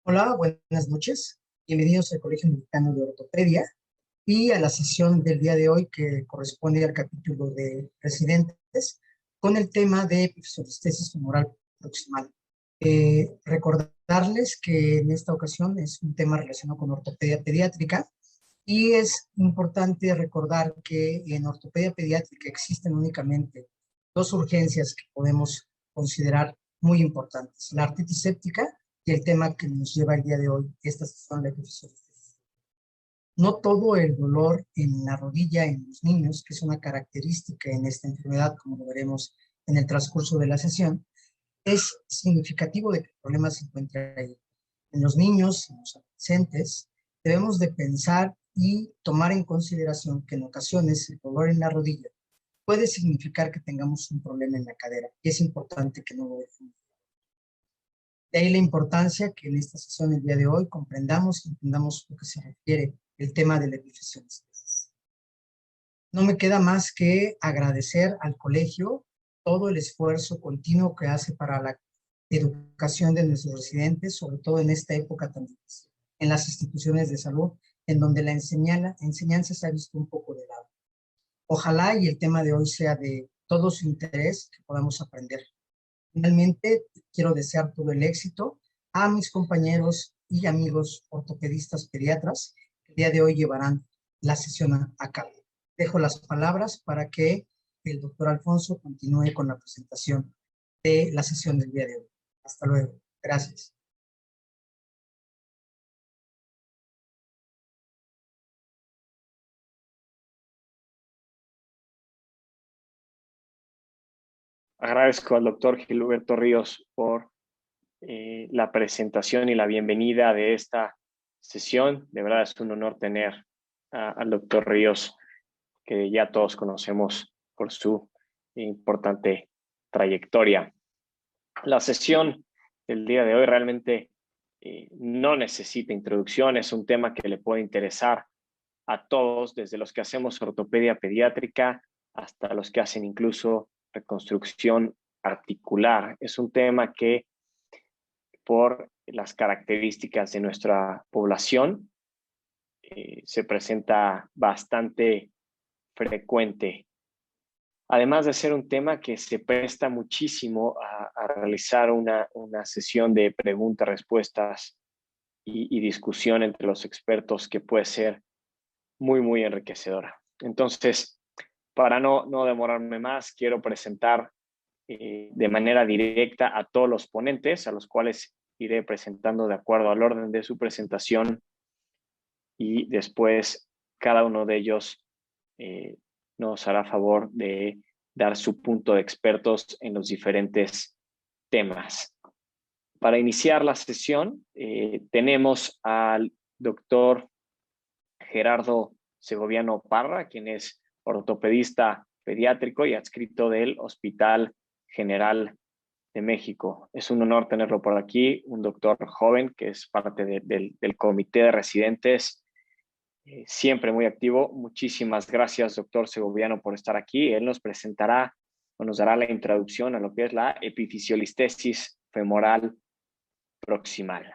Hola, buenas noches. Bienvenidos al Colegio Mexicano de Ortopedia y a la sesión del día de hoy que corresponde al capítulo de residentes con el tema de epifisiostosis femoral proximal. Recordarles que en esta ocasión es un tema relacionado con ortopedia pediátrica y es importante recordar que en ortopedia pediátrica existen únicamente dos urgencias que podemos considerar muy importantes: la artritis séptica y el tema que nos lleva el día de hoy, esta sesión de epifisiostosis. No todo el dolor en la rodilla en los niños, que es una característica en esta enfermedad, como lo veremos en el transcurso de la sesión, es significativo de que el problema se encuentre ahí. En los niños, en los adolescentes, debemos de pensar y tomar en consideración que en ocasiones el dolor en la rodilla puede significar que tengamos un problema en la cadera y es importante que no lo dejemos. De ahí la importancia que en esta sesión el día de hoy comprendamos y entendamos lo que se refiere el tema de la epifisiostosis. No me queda más que agradecer al colegio todo el esfuerzo continuo que hace para la educación de nuestros residentes, sobre todo en esta época también, en las instituciones de salud, en donde la enseñanza se ha visto un poco de lado. Ojalá y el tema de hoy sea de todo su interés, que podamos aprender. Finalmente, quiero desear todo el éxito a mis compañeros y amigos ortopedistas pediatras que el día de hoy llevarán la sesión a cabo. Dejo las palabras para que el doctor Alfonso continúe con la presentación de la sesión del día de hoy. Hasta luego. Gracias. Agradezco al doctor Gilberto Ríos por la presentación y la bienvenida de esta sesión. De verdad es un honor tener al doctor Ríos, que ya todos conocemos por su importante trayectoria. La sesión del día de hoy realmente no necesita introducción, es un tema que le puede interesar a todos, desde los que hacemos ortopedia pediátrica hasta los que hacen incluso reconstrucción articular. Es un tema que, por las características de nuestra población, se presenta bastante frecuente. Además de ser un tema que se presta muchísimo a realizar una sesión de preguntas-respuestas y discusión entre los expertos, que puede ser muy, muy enriquecedora. Entonces, para no demorarme más, quiero presentar de manera directa a todos los ponentes, a los cuales iré presentando de acuerdo al orden de su presentación, y después cada uno de ellos nos hará favor de dar su punto de expertos en los diferentes temas. Para iniciar la sesión, tenemos al doctor Gerardo Segoviano Parra, quien es ortopedista pediátrico y adscrito del Hospital General de México. Es un honor tenerlo por aquí, un doctor joven que es parte del comité de residentes, siempre muy activo. Muchísimas gracias, doctor Segoviano, por estar aquí. Él nos presentará o nos dará la introducción a lo que es la epifisiolistesis femoral proximal.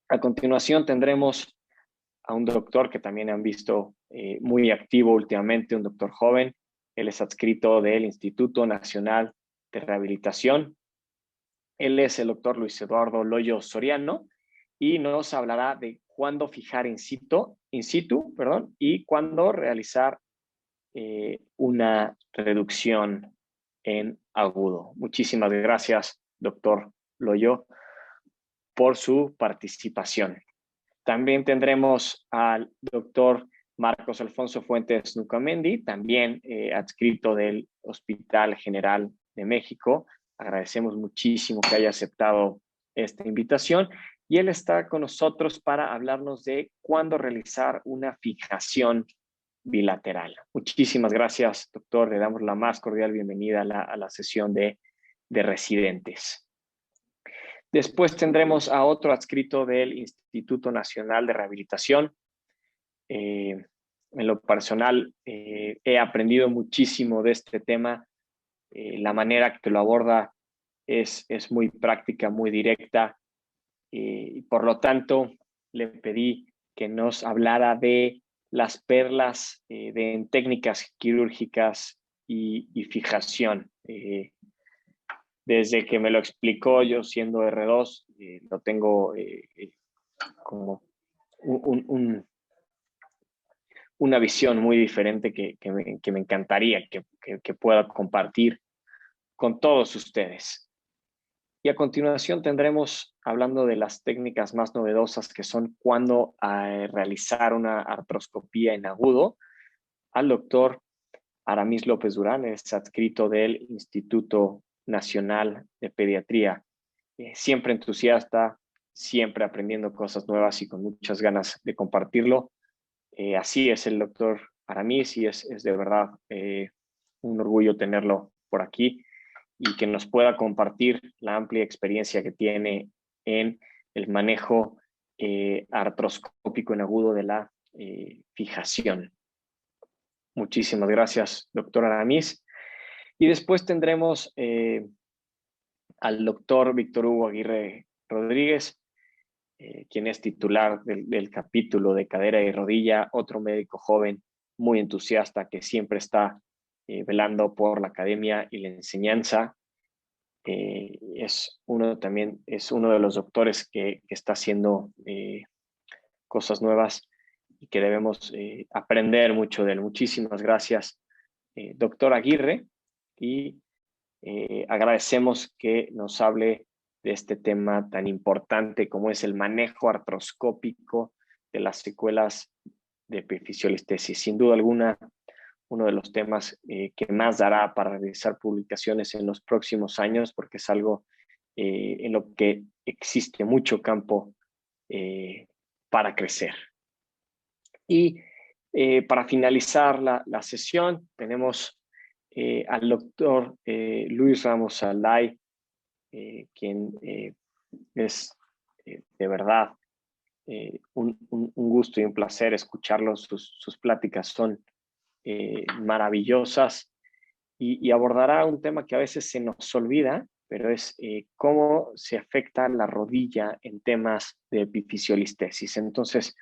A continuación tendremos a un doctor que también han visto muy activo últimamente, un doctor joven. Él es adscrito del Instituto Nacional de Rehabilitación. Él es el doctor Luis Eduardo Loyo Soriano y nos hablará de cuándo fijar in situ, y cuándo realizar una reducción en agudo. Muchísimas gracias, doctor Loyo, por su participación. También tendremos al doctor Marcos Alfonso Fuentes Nucamendi, también adscrito del Hospital General de México. Agradecemos muchísimo que haya aceptado esta invitación y él está con nosotros para hablarnos de cuándo realizar una fijación bilateral. Muchísimas gracias, doctor. Le damos la más cordial bienvenida a la sesión de residentes. Después tendremos a otro adscrito del Instituto Nacional de Rehabilitación. En lo personal, he aprendido muchísimo de este tema. La manera que lo aborda es muy práctica, muy directa. y por lo tanto le pedí que nos hablara de las perlas en técnicas quirúrgicas y fijación. Desde que me lo explicó, yo siendo R2, lo tengo como una visión muy diferente que me encantaría que pueda compartir con todos ustedes. Y a continuación tendremos, hablando de las técnicas más novedosas, que son cuando realizar una artroscopía en agudo, al doctor Aramis López Durán, es adscrito del Instituto Nacional de Pediatría. Siempre entusiasta, siempre aprendiendo cosas nuevas y con muchas ganas de compartirlo. Así es el doctor Aramis y es de verdad un orgullo tenerlo por aquí y que nos pueda compartir la amplia experiencia que tiene en el manejo artroscópico en agudo de la fijación. Muchísimas gracias, doctor Aramis. Y después tendremos al doctor Víctor Hugo Aguirre Rodríguez, quien es titular del capítulo de cadera y rodilla, otro médico joven muy entusiasta que siempre está velando por la academia y la enseñanza. Es uno de los doctores que está haciendo cosas nuevas y que debemos aprender mucho de él. Muchísimas gracias, doctor Aguirre, y agradecemos que nos hable de este tema tan importante como es el manejo artroscópico de las secuelas de epifisiolistesis. Sin duda alguna, uno de los temas que más dará para realizar publicaciones en los próximos años, porque es algo en lo que existe mucho campo para crecer. Y para finalizar la sesión, tenemos al doctor Luis Ramos Alday, quien es de verdad un gusto y un placer escucharlos. Sus pláticas son maravillosas y abordará un tema que a veces se nos olvida, pero es cómo se afecta la rodilla en temas de epifisiolistesis. Entonces,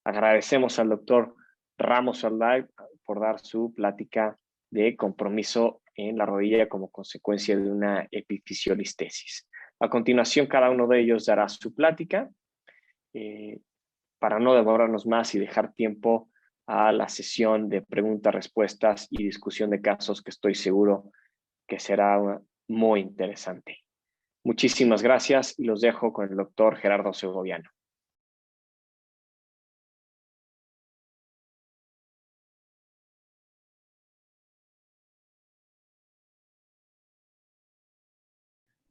agradecemos al doctor Ramos Alday por dar su plática de compromiso en la rodilla como consecuencia de una epifisiolistesis. A continuación, cada uno de ellos dará su plática para no demorarnos más y dejar tiempo a la sesión de preguntas, respuestas y discusión de casos que estoy seguro que será muy interesante. Muchísimas gracias y los dejo con el doctor Gerardo Segoviano.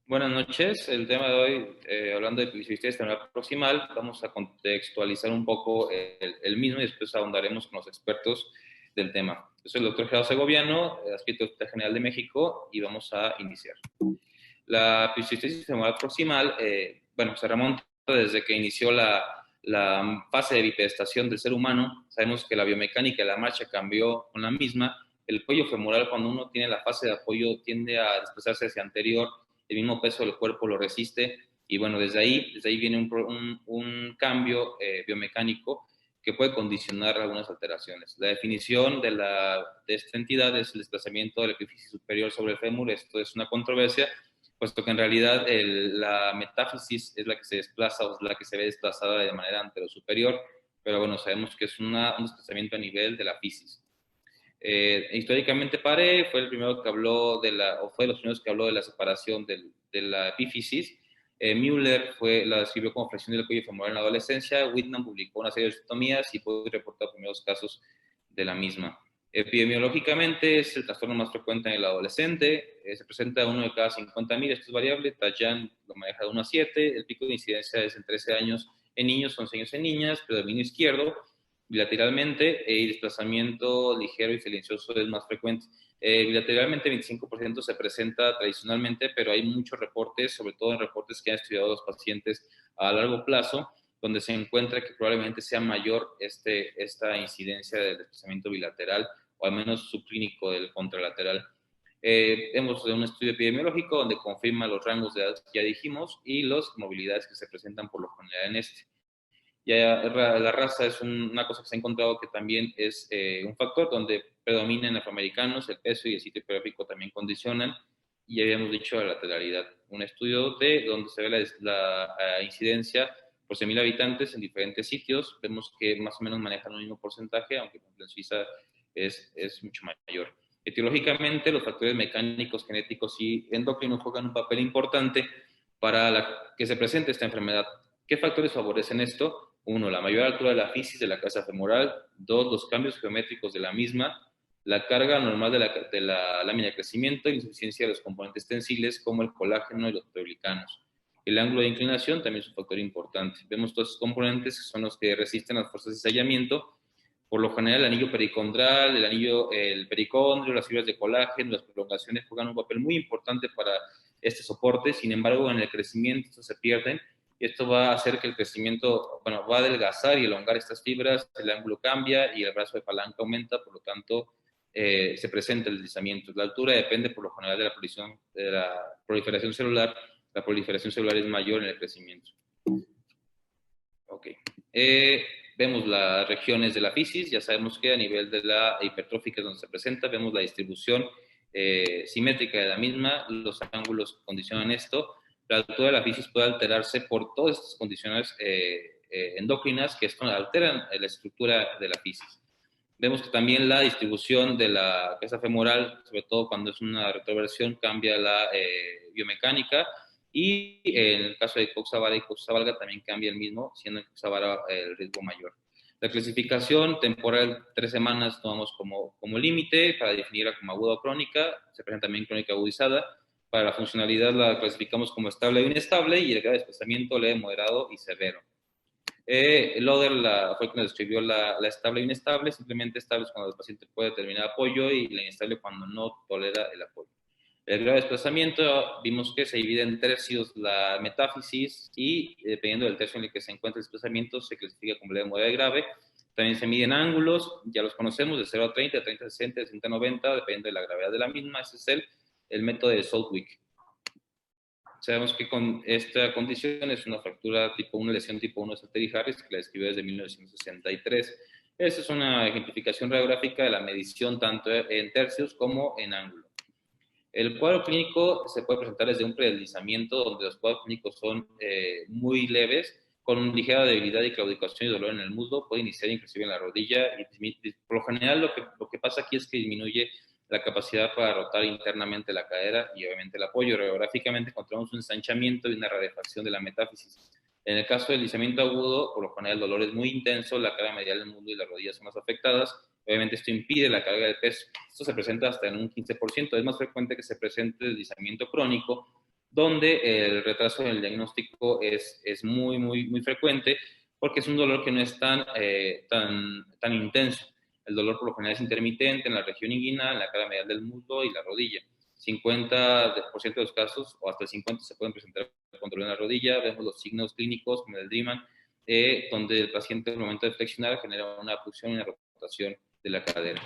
Buenas noches. El tema de hoy, hablando de epifisiolistesis temporal proximal, vamos a contextualizar un poco el mismo y después ahondaremos con los expertos del tema. Yo soy el doctor Gerardo Segoviano, adscrito al Hospital General de México, y vamos a iniciar. La epifisiolistesis temporal proximal, se remonta desde que inició la fase de bipedestación del ser humano. Sabemos que la biomecánica de la marcha cambió con la misma. El cuello femoral, cuando uno tiene la fase de apoyo, tiende a desplazarse hacia anterior. El mismo peso del cuerpo lo resiste, y bueno, desde ahí viene un cambio biomecánico que puede condicionar algunas alteraciones. La definición de esta entidad es el desplazamiento de la epífisis superior sobre el fémur. Esto es una controversia, puesto que en realidad la metáfisis es la que se desplaza o es la que se ve desplazada de manera anterosuperior, pero bueno, sabemos que es un desplazamiento a nivel de la fisis. Históricamente Paré fue el primero que habló fue de los primeros que habló de la separación de la epífisis. Müller la describió como flexión del cuello femoral en la adolescencia. Whitman publicó una serie de osteotomías y pudo reportar primeros casos de la misma. Epidemiológicamente es el trastorno más frecuente en el adolescente. Se presenta 1 de cada 50.000. Esto es variable. Tajan lo maneja de 1 a 7. El pico de incidencia es en 13 años en niños, 11 años en niñas, predominio izquierdo. Bilateralmente, y desplazamiento ligero y silencioso es más frecuente. Bilateralmente 25% se presenta tradicionalmente, pero hay muchos reportes, sobre todo en reportes que han estudiado los pacientes a largo plazo, donde se encuentra que probablemente sea mayor esta incidencia del desplazamiento bilateral, o al menos subclínico del contralateral. Hemos de un estudio epidemiológico donde confirma los rangos de edad que ya dijimos y las movilidades que se presentan por lo general en este. Ya la raza es una cosa que se ha encontrado que también es un factor donde predominan afroamericanos, el peso y el sitio geográfico también condicionan, y ya habíamos dicho la lateralidad. Un estudio de donde se ve la incidencia por 100.000 habitantes en diferentes sitios, vemos que más o menos manejan un mismo porcentaje, aunque en Suiza es mucho mayor. Etiológicamente, los factores mecánicos, genéticos y endocrinos juegan un papel importante para que se presente esta enfermedad. ¿Qué factores favorecen esto? 1, la mayor altura de la fisis de la casa femoral. 2, los cambios geométricos de la misma. La carga normal de la lámina de crecimiento y la insuficiencia de los componentes tensiles como el colágeno y los proteoglicanos. El ángulo de inclinación también es un factor importante. Vemos todos estos componentes que son los que resisten las fuerzas de ensayamiento. Por lo general, el anillo pericondral, el pericondrio, las fibras de colágeno, las prolongaciones juegan un papel muy importante para este soporte. Sin embargo, en el crecimiento estos se pierden. Esto va a hacer que el crecimiento, va a adelgazar y elongar estas fibras, el ángulo cambia y el brazo de palanca aumenta, por lo tanto, se presenta el deslizamiento. La altura depende por lo general de la proliferación celular. La proliferación celular es mayor en el crecimiento. Ok. Vemos las regiones de la fisis, ya sabemos que a nivel de la hipertrófica es donde se presenta, vemos la distribución simétrica de la misma, los ángulos condicionan esto. La altura de la fisis puede alterarse por todas estas condiciones endócrinas que alteran la estructura de la fisis. Vemos que también la distribución de la cabeza femoral, sobre todo cuando es una retroversión, cambia la biomecánica, y en el caso de coxa vara y coxa valga también cambia el mismo, siendo en coxa vara el riesgo mayor. La clasificación temporal, 3 semanas tomamos como límite para definirla como aguda o crónica, se presenta también crónica agudizada. Para la funcionalidad la clasificamos como estable o inestable, y el grado de desplazamiento leve, moderado y severo. Loder fue quien describió la estable e inestable. Simplemente estable es cuando el paciente puede terminar apoyo, y la inestable cuando no tolera el apoyo. El grado de desplazamiento, vimos que se divide en tercios la metáfisis, y dependiendo del tercio en el que se encuentra el desplazamiento, se clasifica como leve, moderado y grave. También se miden ángulos, ya los conocemos, de 0 a 30, de 30 a 60, de 60 a 90, depende de la gravedad de la misma. Ese es el método de Southwick. Sabemos que con esta condición es una fractura tipo 1, lesión tipo 1 de Salter y Harris, que la describió desde 1963. Esta es una ejemplificación radiográfica de la medición tanto en tercios como en ángulo. El cuadro clínico se puede presentar desde un predeslizamiento, donde los cuadros clínicos son muy leves, con ligera debilidad y claudicación y dolor en el muslo. Puede iniciar inclusive en la rodilla, y por lo general lo que pasa aquí es que disminuye la capacidad para rotar internamente la cadera y obviamente el apoyo. Radiográficamente encontramos un ensanchamiento y una rarefacción de la metáfisis. En el caso del deslizamiento agudo, por lo general el dolor es muy intenso, la cara medial del muslo y las rodillas son más afectadas. Obviamente esto impide la carga del peso. Esto se presenta hasta en un 15%. Es más frecuente que se presente el deslizamiento crónico, donde el retraso en el diagnóstico es muy, muy, muy frecuente, porque es un dolor que no es tan intenso. El dolor por lo general es intermitente en la región inguinal, en la cara medial del muslo y la rodilla. 50% de los casos, o hasta el 50%, se pueden presentar con dolor en la rodilla. Vemos los signos clínicos como el Dreamman, donde el paciente al momento de flexionar genera una abducción y una rotación de la cadera.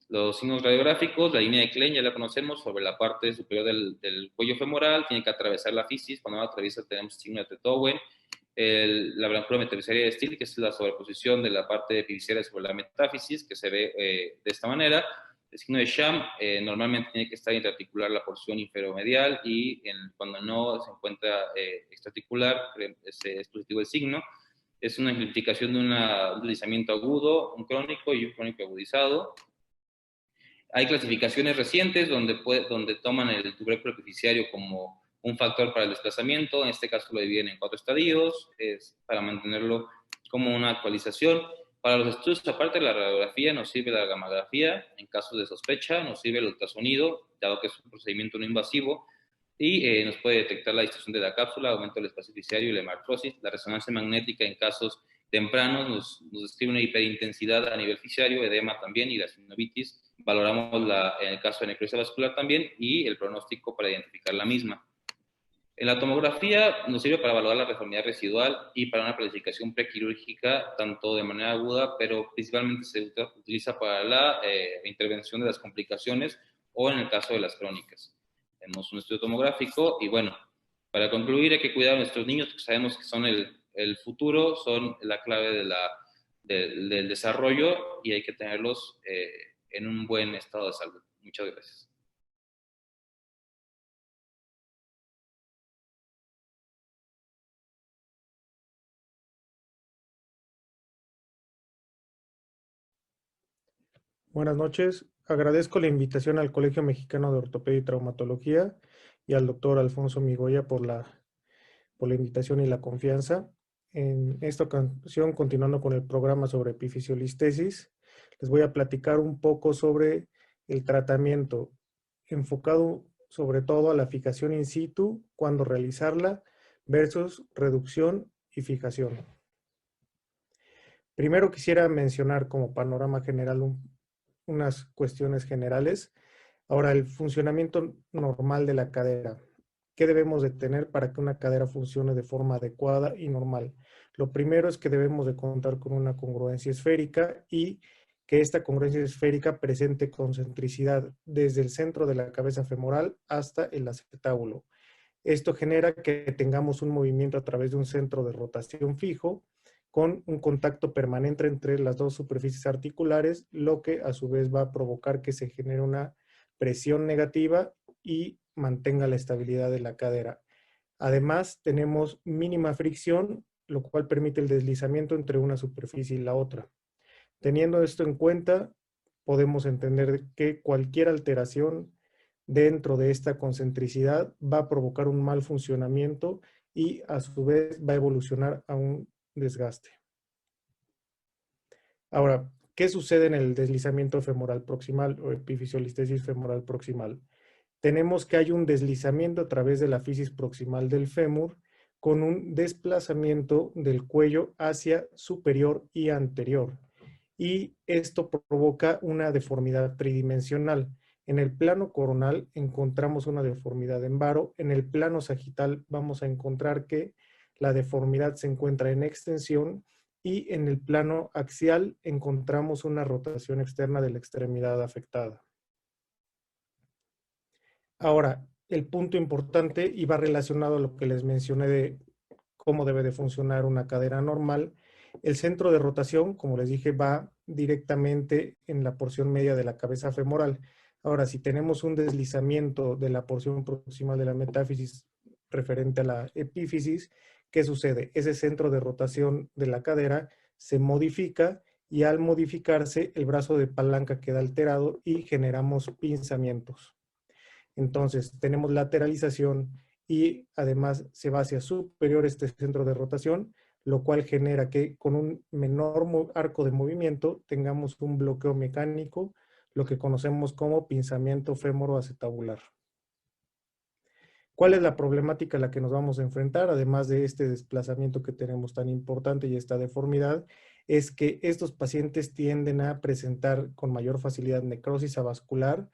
Los signos radiográficos, la línea de Klein ya la conocemos, sobre la parte superior del cuello femoral, tiene que atravesar la fisis. Cuando la atraviesa tenemos el signo de Tetowen. La blancura metafisaria de Steele, que es la sobreposición de la parte epifisiaria sobre la metáfisis, que se ve de esta manera. El signo de Sham normalmente tiene que estar intraarticular la porción inferomedial, y cuando no se encuentra extraarticular es positivo el signo. Es una ejemplificación de un deslizamiento agudo, un crónico y un crónico agudizado. Hay clasificaciones recientes donde toman el tubérculo epifisiario como un factor para el desplazamiento. En este caso lo dividen en 4 estadios, para mantenerlo como una actualización. Para los estudios, aparte de la radiografía, nos sirve la gamografía. En casos de sospecha, nos sirve el ultrasonido, dado que es un procedimiento no invasivo, y nos puede detectar la distorsión de la cápsula, aumento del espacio epifisiario y la hemartrosis. La resonancia magnética en casos tempranos nos describe una hiperintensidad a nivel fisiario, edema también, y la sinovitis. Valoramos en el caso de necrosis vascular también, y el pronóstico para identificar la misma. En la tomografía nos sirve para evaluar la deformidad residual y para una planificación prequirúrgica, tanto de manera aguda, pero principalmente se utiliza para la intervención de las complicaciones, o en el caso de las crónicas. Tenemos un estudio tomográfico y bueno, para concluir hay que cuidar a nuestros niños porque sabemos que son el futuro, son la clave del desarrollo y hay que tenerlos en un buen estado de salud. Muchas gracias. Buenas noches. Agradezco la invitación al Colegio Mexicano de Ortopedia y Traumatología y al doctor Alfonso Migoya por la invitación y la confianza. En esta ocasión, continuando con el programa sobre epifisiolistesis, les voy a platicar un poco sobre el tratamiento, enfocado sobre todo a la fijación in situ, cuándo realizarla, versus reducción y fijación. Primero quisiera mencionar como panorama general unas cuestiones generales. Ahora, el funcionamiento normal de la cadera. ¿Qué debemos de tener para que una cadera funcione de forma adecuada y normal? Lo primero es que debemos de contar con una congruencia esférica y que esta congruencia esférica presente concentricidad desde el centro de la cabeza femoral hasta el acetábulo. Esto genera que tengamos un movimiento a través de un centro de rotación fijo con un contacto permanente entre las dos superficies articulares, lo que a su vez va a provocar que se genere una presión negativa y mantenga la estabilidad de la cadera. Además, tenemos mínima fricción, lo cual permite el deslizamiento entre una superficie y la otra. Teniendo esto en cuenta, podemos entender que cualquier alteración dentro de esta concentricidad va a provocar un mal funcionamiento y a su vez va a evolucionar a un desgaste. Ahora, ¿qué sucede en el deslizamiento femoral proximal o epifisiolistesis femoral proximal? Tenemos que hay un deslizamiento a través de la fisis proximal del fémur con un desplazamiento del cuello hacia superior y anterior. Y esto provoca una deformidad tridimensional. En el plano coronal encontramos una deformidad en varo. En el plano sagital vamos a encontrar que la deformidad se encuentra en extensión y en el plano axial encontramos una rotación externa de la extremidad afectada. Ahora, el punto importante y va relacionado a lo que les mencioné de cómo debe de funcionar una cadera normal. El centro de rotación, como les dije, va directamente en la porción media de la cabeza femoral. Ahora, si tenemos un deslizamiento de la porción proximal de la metáfisis referente a la epífisis, ¿qué sucede? Ese centro de rotación de la cadera se modifica y al modificarse el brazo de palanca queda alterado y generamos pinzamientos. Entonces, tenemos lateralización y además se va hacia superior este centro de rotación, lo cual genera que con un menor arco de movimiento tengamos un bloqueo mecánico, lo que conocemos como pinzamiento fémoro-acetabular. ¿Cuál es la problemática a la que nos vamos a enfrentar? Además de este desplazamiento que tenemos tan importante y esta deformidad, es que estos pacientes tienden a presentar con mayor facilidad necrosis avascular.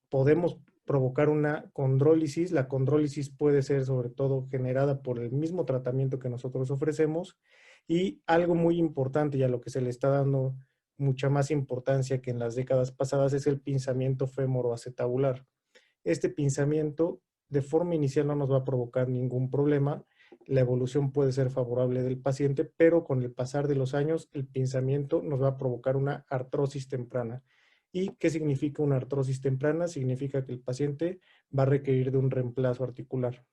Podemos provocar una condrólisis. La condrólisis puede ser sobre todo generada por el mismo tratamiento que nosotros ofrecemos y algo muy importante y a lo que se le está dando mucha más importancia que en las décadas pasadas es el pinzamiento fémoro-acetabular. Este pinzamiento de forma inicial no nos va a provocar ningún problema. La evolución puede ser favorable del paciente, pero con el pasar de los años el pinzamiento nos va a provocar una artrosis temprana. ¿Y qué significa una artrosis temprana? Significa que el paciente va a requerir de un reemplazo articular.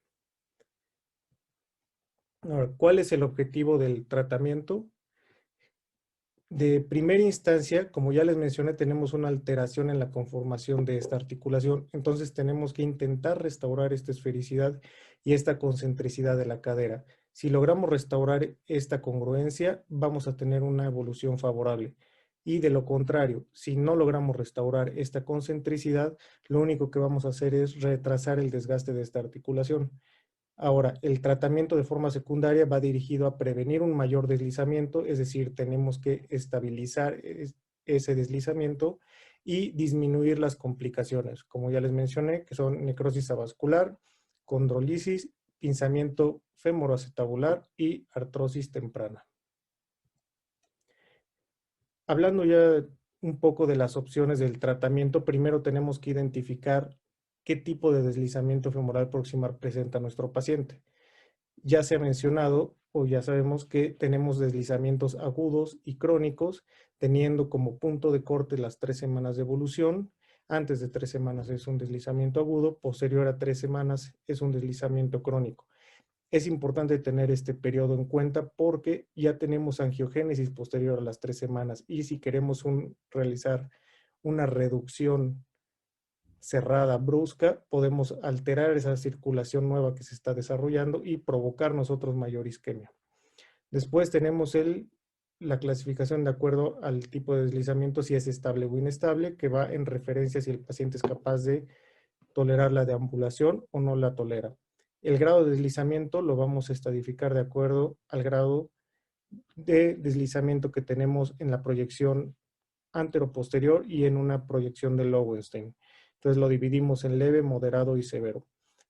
Ahora, ¿cuál es el objetivo del tratamiento? De primera instancia, como ya les mencioné, tenemos una alteración en la conformación de esta articulación. Entonces tenemos que intentar restaurar esta esfericidad y esta concentricidad de la cadera. Si logramos restaurar esta congruencia, vamos a tener una evolución favorable. Y de lo contrario, si no logramos restaurar esta concentricidad, lo único que vamos a hacer es retrasar el desgaste de esta articulación. Ahora, el tratamiento de forma secundaria va dirigido a prevenir un mayor deslizamiento, es decir, tenemos que estabilizar ese deslizamiento y disminuir las complicaciones, como ya les mencioné, que son necrosis avascular, condrolisis, pinzamiento femoroacetabular y artrosis temprana. Hablando ya un poco de las opciones del tratamiento, primero tenemos que identificar qué tipo de deslizamiento femoral proximal presenta nuestro paciente. Ya se ha mencionado o ya sabemos que tenemos deslizamientos agudos y crónicos, teniendo como punto de corte las 3 semanas de evolución. Antes de 3 semanas es un deslizamiento agudo, posterior a 3 semanas es un deslizamiento crónico. Es importante tener este periodo en cuenta porque ya tenemos angiogénesis posterior a las 3 semanas y si queremos realizar una reducción cerrada, brusca, podemos alterar esa circulación nueva que se está desarrollando y provocar nosotros mayor isquemia. Después tenemos la clasificación de acuerdo al tipo de deslizamiento, si es estable o inestable, que va en referencia si el paciente es capaz de tolerar la deambulación o no la tolera. El grado de deslizamiento lo vamos a estadificar de acuerdo al grado de deslizamiento que tenemos en la proyección antero-posterior y en una proyección de Lowenstein. Entonces lo dividimos en leve, moderado y severo.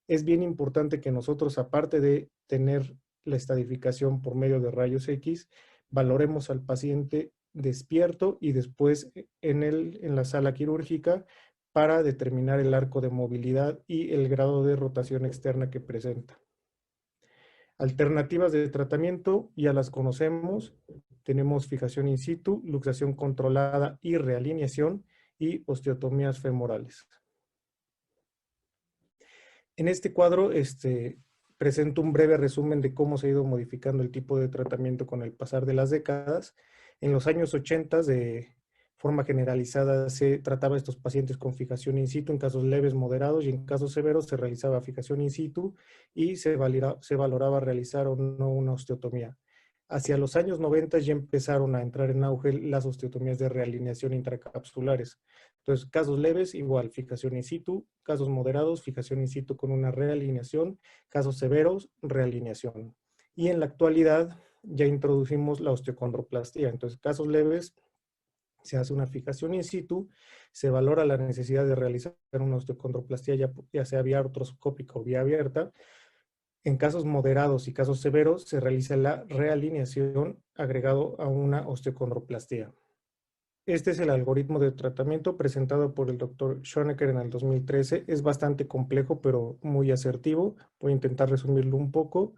Es bien importante que nosotros, aparte de tener la estadificación por medio de rayos X, valoremos al paciente despierto y después en la sala quirúrgica para determinar el arco de movilidad y el grado de rotación externa que presenta. Alternativas de tratamiento ya las conocemos. Tenemos fijación in situ, luxación controlada y realineación y osteotomías femorales. En este cuadro presento un breve resumen de cómo se ha ido modificando el tipo de tratamiento con el pasar de las décadas. En los años 80, de forma generalizada, se trataba a estos pacientes con fijación in situ en casos leves, moderados, y en casos severos se realizaba fijación in situ y se valoraba realizar o no una osteotomía. Hacia los años 90 ya empezaron a entrar en auge las osteotomías de realineación intracapsulares. Entonces, casos leves, igual, fijación in situ; casos moderados, fijación in situ con una realineación; casos severos, realineación. Y en la actualidad ya introducimos la osteocondroplastía. Entonces, casos leves, se hace una fijación in situ, se valora la necesidad de realizar una osteocondroplastía ya sea vía artroscópica o vía abierta. En casos moderados y casos severos se realiza la realineación agregado a una osteocondroplastía. Este es el algoritmo de tratamiento presentado por el doctor Schoenecker en el 2013. Es bastante complejo, pero muy asertivo. Voy a intentar resumirlo un poco.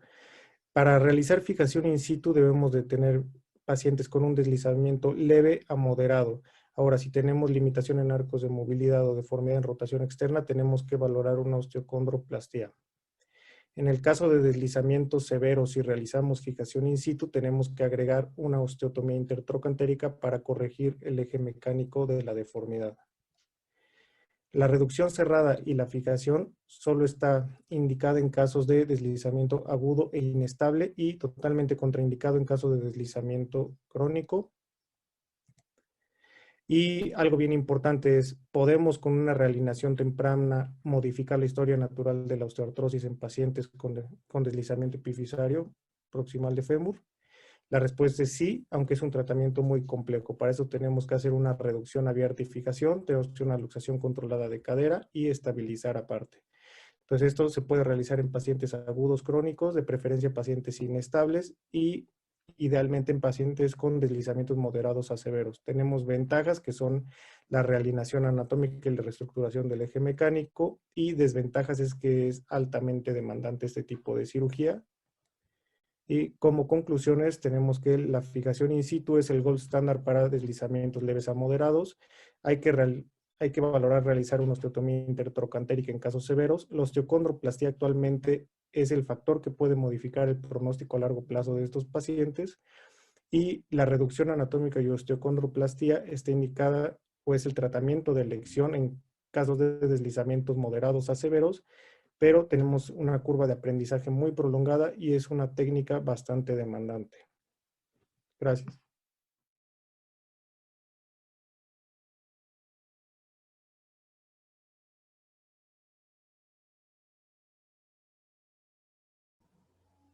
Para realizar fijación in situ debemos de tener pacientes con un deslizamiento leve a moderado. Ahora, si tenemos limitación en arcos de movilidad o deformidad en rotación externa, tenemos que valorar una osteocondroplastía. En el caso de deslizamientos severos, si realizamos fijación in situ, tenemos que agregar una osteotomía intertrocantérica para corregir el eje mecánico de la deformidad. La reducción cerrada y la fijación solo está indicada en casos de deslizamiento agudo e inestable y totalmente contraindicado en caso de deslizamiento crónico. Y algo bien importante es, podemos con una realineación temprana modificar la historia natural de la osteoartrosis en pacientes con deslizamiento epifisario proximal de fémur. La respuesta es sí, aunque es un tratamiento muy complejo. Para eso tenemos que hacer una reducción abierta y fijación, tenemos que hacer una luxación controlada de cadera y estabilizar aparte. Entonces esto se puede realizar en pacientes agudos crónicos, de preferencia pacientes inestables y idealmente en pacientes con deslizamientos moderados a severos. Tenemos ventajas que son la realineación anatómica y la reestructuración del eje mecánico, y desventajas es que es altamente demandante este tipo de cirugía. Y como conclusiones tenemos que la fijación in situ es el gold standard para deslizamientos leves a moderados. Hay que valorar realizar una osteotomía intertrocantérica en casos severos. La osteocondroplastía actualmente es el factor que puede modificar el pronóstico a largo plazo de estos pacientes, y la reducción anatómica y osteocondroplastía está indicada, pues, el tratamiento de elección en casos de deslizamientos moderados a severos, pero tenemos una curva de aprendizaje muy prolongada y es una técnica bastante demandante. Gracias.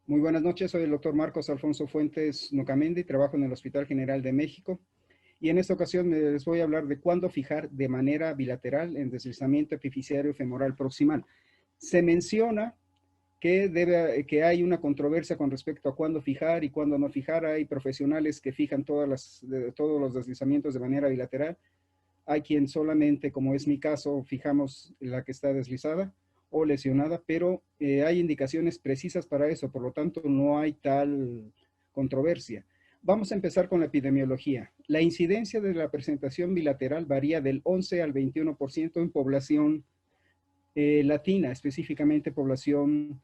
Muy buenas noches, soy el doctor Marcos Alfonso Fuentes Nocamendi, trabajo en el Hospital General de México, y en esta ocasión les voy a hablar de cuándo fijar de manera bilateral en deslizamiento epifisario femoral proximal. Se menciona que hay una controversia con respecto a cuándo fijar y cuándo no fijar. Hay profesionales que fijan todos los deslizamientos de manera bilateral. Hay quien solamente, como es mi caso, fijamos la que está deslizada o lesionada, pero hay indicaciones precisas para eso, por lo tanto no hay tal controversia. Vamos a empezar con la epidemiología. La incidencia de la presentación bilateral varía del 11 al 21% en población latina, específicamente población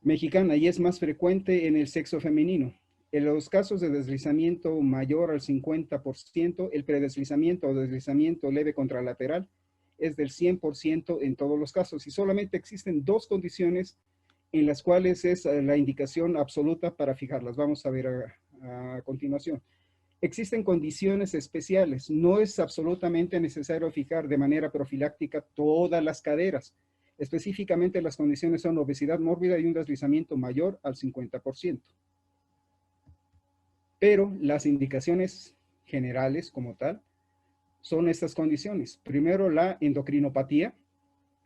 mexicana, y es más frecuente en el sexo femenino. En los casos de deslizamiento mayor al 50%, el predeslizamiento o deslizamiento leve contralateral es del 100% en todos los casos, y solamente existen dos condiciones en las cuales es la indicación absoluta para fijarlas. Vamos a ver a continuación. Existen condiciones especiales. No es absolutamente necesario fijar de manera profiláctica todas las caderas. Específicamente las condiciones son obesidad mórbida y un deslizamiento mayor al 50%. Pero las indicaciones generales como tal son estas condiciones. Primero, la endocrinopatía,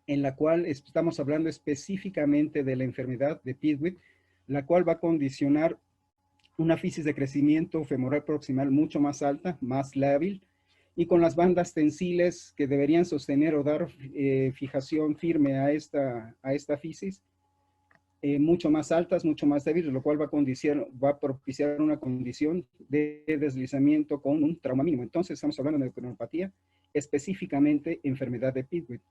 en la cual estamos hablando específicamente de la enfermedad de Pidgeot, la cual va a condicionar una fisis de crecimiento femoral proximal mucho más alta, más lábil, y con las bandas tensiles que deberían sostener o dar fijación firme a esta fisis, mucho más altas, mucho más débiles, lo cual va a propiciar una condición de deslizamiento con un trauma mínimo. Entonces estamos hablando de endocrinopatía, específicamente enfermedad de Pidgeot.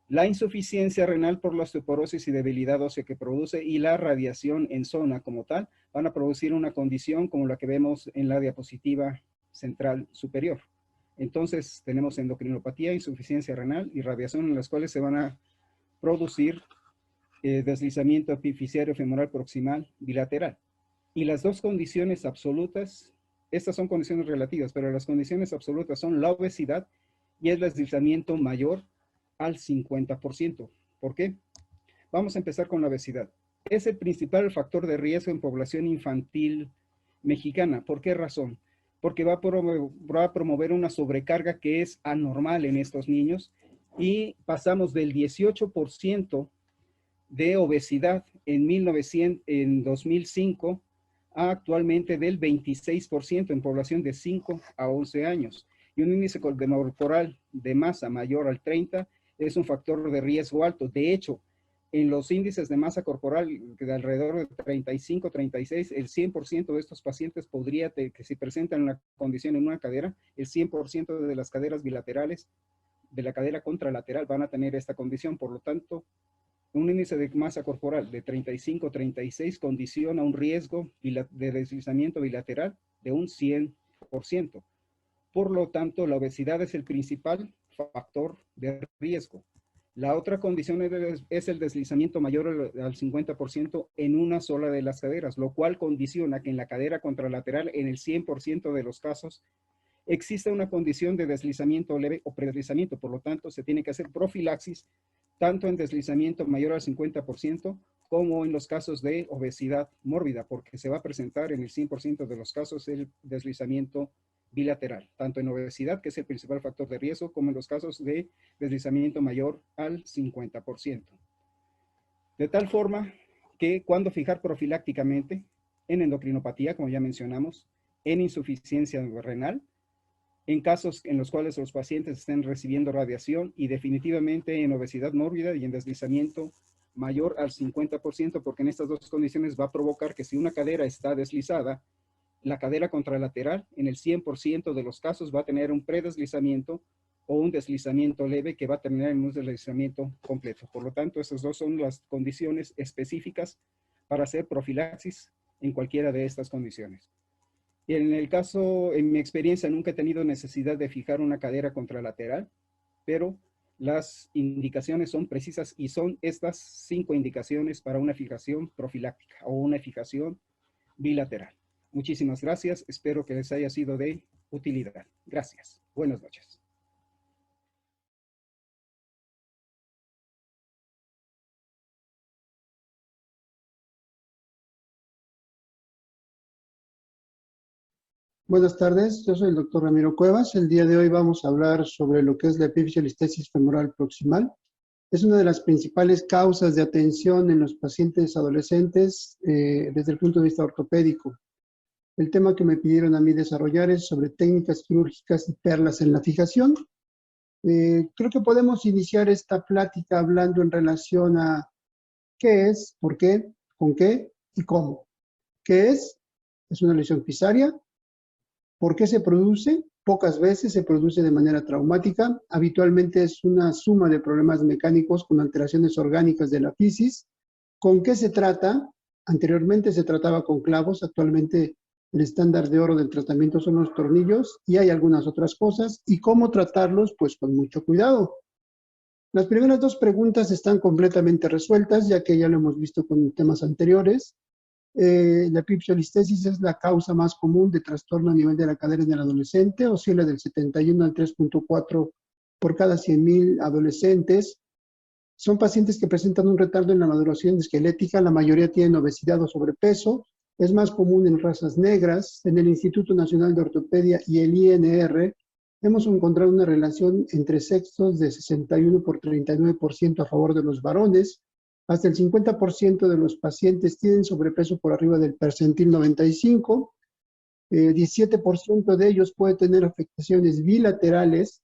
La insuficiencia renal por la osteoporosis y debilidad ósea que produce y la radiación en zona como tal van a producir una condición como la que vemos en la diapositiva central superior. Entonces tenemos endocrinopatía, insuficiencia renal y radiación, en las cuales se van a producir deslizamiento epifisiario femoral proximal bilateral. Y las dos condiciones absolutas, estas son condiciones relativas, pero las condiciones absolutas son la obesidad y el deslizamiento mayor al 50%. ¿Por qué? Vamos a empezar con la obesidad. Es el principal factor de riesgo en población infantil mexicana. ¿Por qué razón? Porque va a promover una sobrecarga que es anormal en estos niños, y pasamos del 18% de obesidad en 2005 a actualmente del 26% en población de 5 a 11 años. Y un índice corporal de masa mayor al 30 es un factor de riesgo alto. De hecho, en los índices de masa corporal de alrededor de 35, 36, el 100% de estos pacientes podría, que si presentan una condición en una cadera, el 100% de las caderas bilaterales, de la cadera contralateral, van a tener esta condición. Por lo tanto, un índice de masa corporal de 35, 36 condiciona un riesgo de deslizamiento bilateral de un 100%. Por lo tanto, la obesidad es el principal factor de riesgo. La otra condición es el deslizamiento mayor al 50% en una sola de las caderas, lo cual condiciona que en la cadera contralateral, en el 100% de los casos, existe una condición de deslizamiento leve o predeslizamiento. Por lo tanto, se tiene que hacer profilaxis tanto en deslizamiento mayor al 50% como en los casos de obesidad mórbida, porque se va a presentar en el 100% de los casos el deslizamiento bilateral, tanto en obesidad, que es el principal factor de riesgo, como en los casos de deslizamiento mayor al 50%. De tal forma que cuando fijar profilácticamente en endocrinopatía, como ya mencionamos, en insuficiencia renal, en casos en los cuales los pacientes estén recibiendo radiación, y definitivamente en obesidad mórbida y en deslizamiento mayor al 50%, porque en estas dos condiciones va a provocar que si una cadera está deslizada, la cadera contralateral en el 100% de los casos va a tener un predeslizamiento o un deslizamiento leve que va a terminar en un deslizamiento completo. Por lo tanto, esas dos son las condiciones específicas para hacer profilaxis en cualquiera de estas condiciones. En el caso, en mi experiencia, nunca he tenido necesidad de fijar una cadera contralateral, pero las indicaciones son precisas y son estas 5 indicaciones para una fijación profiláctica o una fijación bilateral. Muchísimas gracias. Espero que les haya sido de utilidad. Gracias. Buenas noches. Buenas tardes, yo soy el doctor Ramiro Cuevas. El día de hoy vamos a hablar sobre lo que es la epifisiolistesis femoral proximal. Es una de las principales causas de atención en los pacientes adolescentes desde el punto de vista ortopédico. El tema que me pidieron a mí desarrollar es sobre técnicas quirúrgicas y perlas en la fijación. Creo que podemos iniciar esta plática hablando en relación a qué es, por qué, con qué y cómo. ¿Qué es? Es una lesión fisaria. ¿Por qué se produce? Pocas veces se produce de manera traumática. Habitualmente es una suma de problemas mecánicos con alteraciones orgánicas de la fisis. ¿Con qué se trata? Anteriormente se trataba con clavos, actualmente el estándar de oro del tratamiento son los tornillos y hay algunas otras cosas. ¿Y cómo tratarlos? Pues con mucho cuidado. Las primeras dos preguntas están completamente resueltas, ya que ya lo hemos visto con temas anteriores. La epipsiolistesis es la causa más común de trastorno a nivel de la cadera en el adolescente, oscila del 71 al 3.4 por cada 100.000 adolescentes. Son pacientes que presentan un retardo en la maduración esquelética, la mayoría tienen obesidad o sobrepeso, es más común en razas negras. En el Instituto Nacional de Ortopedia y el INR hemos encontrado una relación entre sexos de 61 por 39% a favor de los varones. Hasta el 50% de los pacientes tienen sobrepeso por arriba del percentil 95. 17% de ellos puede tener afectaciones bilaterales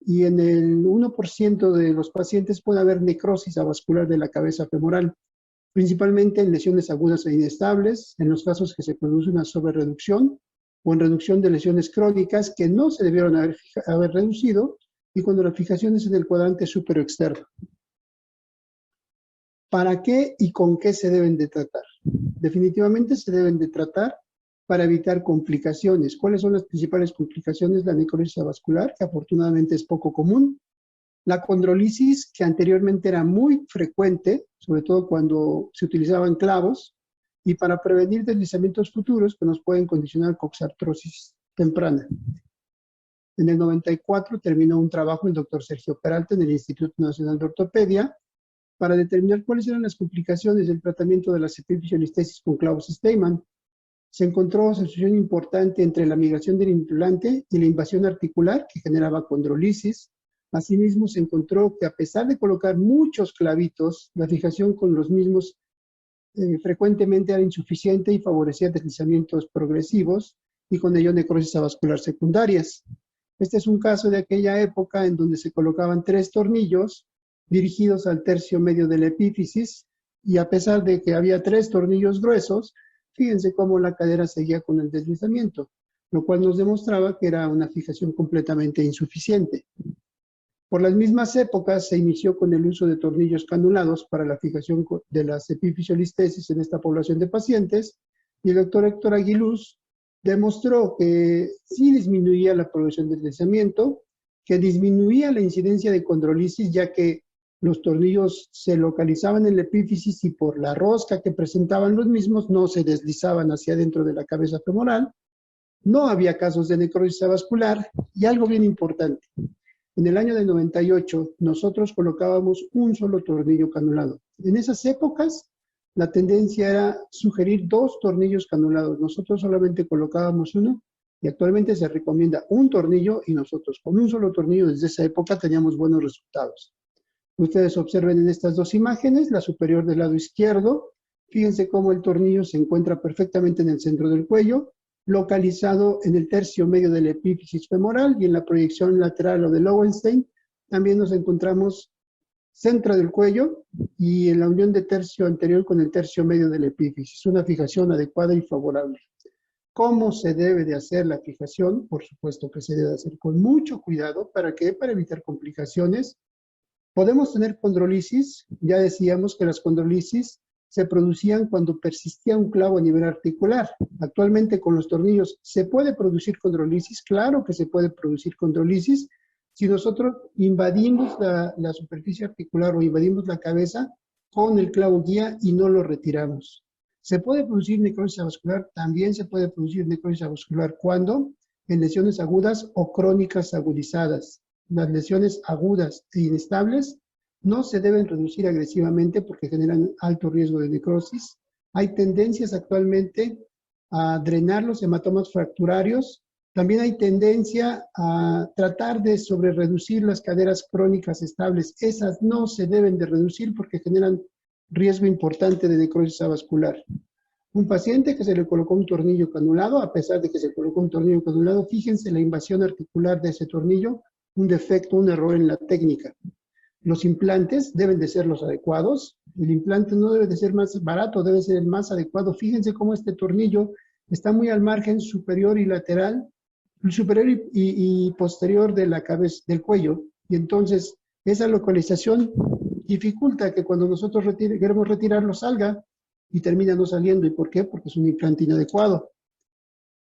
y en el 1% de los pacientes puede haber necrosis avascular de la cabeza femoral, principalmente en lesiones agudas e inestables, en los casos que se produce una sobrereducción o en reducción de lesiones crónicas que no se debieron haber reducido y cuando la fijación es en el cuadrante superior externo. ¿Para qué y con qué se deben de tratar? Definitivamente se deben de tratar para evitar complicaciones. ¿Cuáles son las principales complicaciones? La necrosis avascular, que afortunadamente es poco común. La condrolisis, que anteriormente era muy frecuente, sobre todo cuando se utilizaban clavos, y para prevenir deslizamientos futuros que nos pueden condicionar coxartrosis temprana. En el 94 terminó un trabajo el doctor Sergio Peralta en el Instituto Nacional de Ortopedia para determinar cuáles eran las complicaciones del tratamiento de la epipsiolistesis con clavos Steinmann. Se encontró asociación importante entre la migración del implante y la invasión articular que generaba condrolisis. Asimismo, se encontró que a pesar de colocar muchos clavitos, la fijación con los mismos frecuentemente era insuficiente y favorecía deslizamientos progresivos y con ello necrosis avascular secundarias. Este es un caso de aquella época en donde se colocaban 3 tornillos dirigidos al tercio medio de la epífisis y a pesar de que había 3 tornillos gruesos, fíjense cómo la cadera seguía con el deslizamiento, lo cual nos demostraba que era una fijación completamente insuficiente. Por las mismas épocas se inició con el uso de tornillos canulados para la fijación de las epiphysiolistesis en esta población de pacientes y el doctor Héctor Aguiluz demostró que sí disminuía la progresión del deslizamiento, que disminuía la incidencia de condrolisis ya que los tornillos se localizaban en la epífisis y por la rosca que presentaban los mismos no se deslizaban hacia adentro de la cabeza femoral, no había casos de necrosis avascular y algo bien importante. En el año de 98 nosotros colocábamos un solo tornillo canulado. En esas épocas la tendencia era sugerir 2 tornillos canulados. Nosotros solamente colocábamos uno y actualmente se recomienda un tornillo y nosotros con un solo tornillo desde esa época teníamos buenos resultados. Ustedes observen en estas 2 imágenes, la superior del lado izquierdo, fíjense cómo el tornillo se encuentra perfectamente en el centro del cuello, localizado en el tercio medio de la epífisis femoral y en la proyección lateral o de Lowenstein también nos encontramos centro del cuello y en la unión de tercio anterior con el tercio medio de la epífisis, una fijación adecuada y favorable. ¿Cómo se debe de hacer la fijación? Por supuesto que se debe hacer con mucho cuidado. ¿Para qué? Para evitar complicaciones. Podemos tener condrolisis, ya decíamos que las condrolisis se producían cuando persistía un clavo a nivel articular. Actualmente con los tornillos, ¿se puede producir condrolisis? Claro que se puede producir condrolisis si nosotros invadimos la superficie articular o invadimos la cabeza con el clavo guía y no lo retiramos. ¿Se puede producir necrosis avascular? También se puede producir necrosis avascular. ¿Cuándo? En lesiones agudas o crónicas agudizadas. Las lesiones agudas e inestables no se deben reducir agresivamente porque generan alto riesgo de necrosis. Hay tendencias actualmente a drenar los hematomas fracturarios También hay tendencia a tratar de reducir las caderas crónicas estables. Esas no se deben de reducir porque generan riesgo importante de necrosis avascular. Un paciente que se le colocó un tornillo canulado, a pesar de que se colocó un tornillo canulado, fíjense la invasión articular de ese tornillo, un defecto, un error en la técnica. Los implantes deben de ser los adecuados. El implante no debe de ser más barato, debe ser el más adecuado. Fíjense cómo este tornillo está muy al margen superior y lateral, superior y posterior de la cabeza, del cuello. Y entonces esa localización dificulta que cuando nosotros queremos retirarlo salga y termina no saliendo. ¿Y por qué? Porque es un implante inadecuado.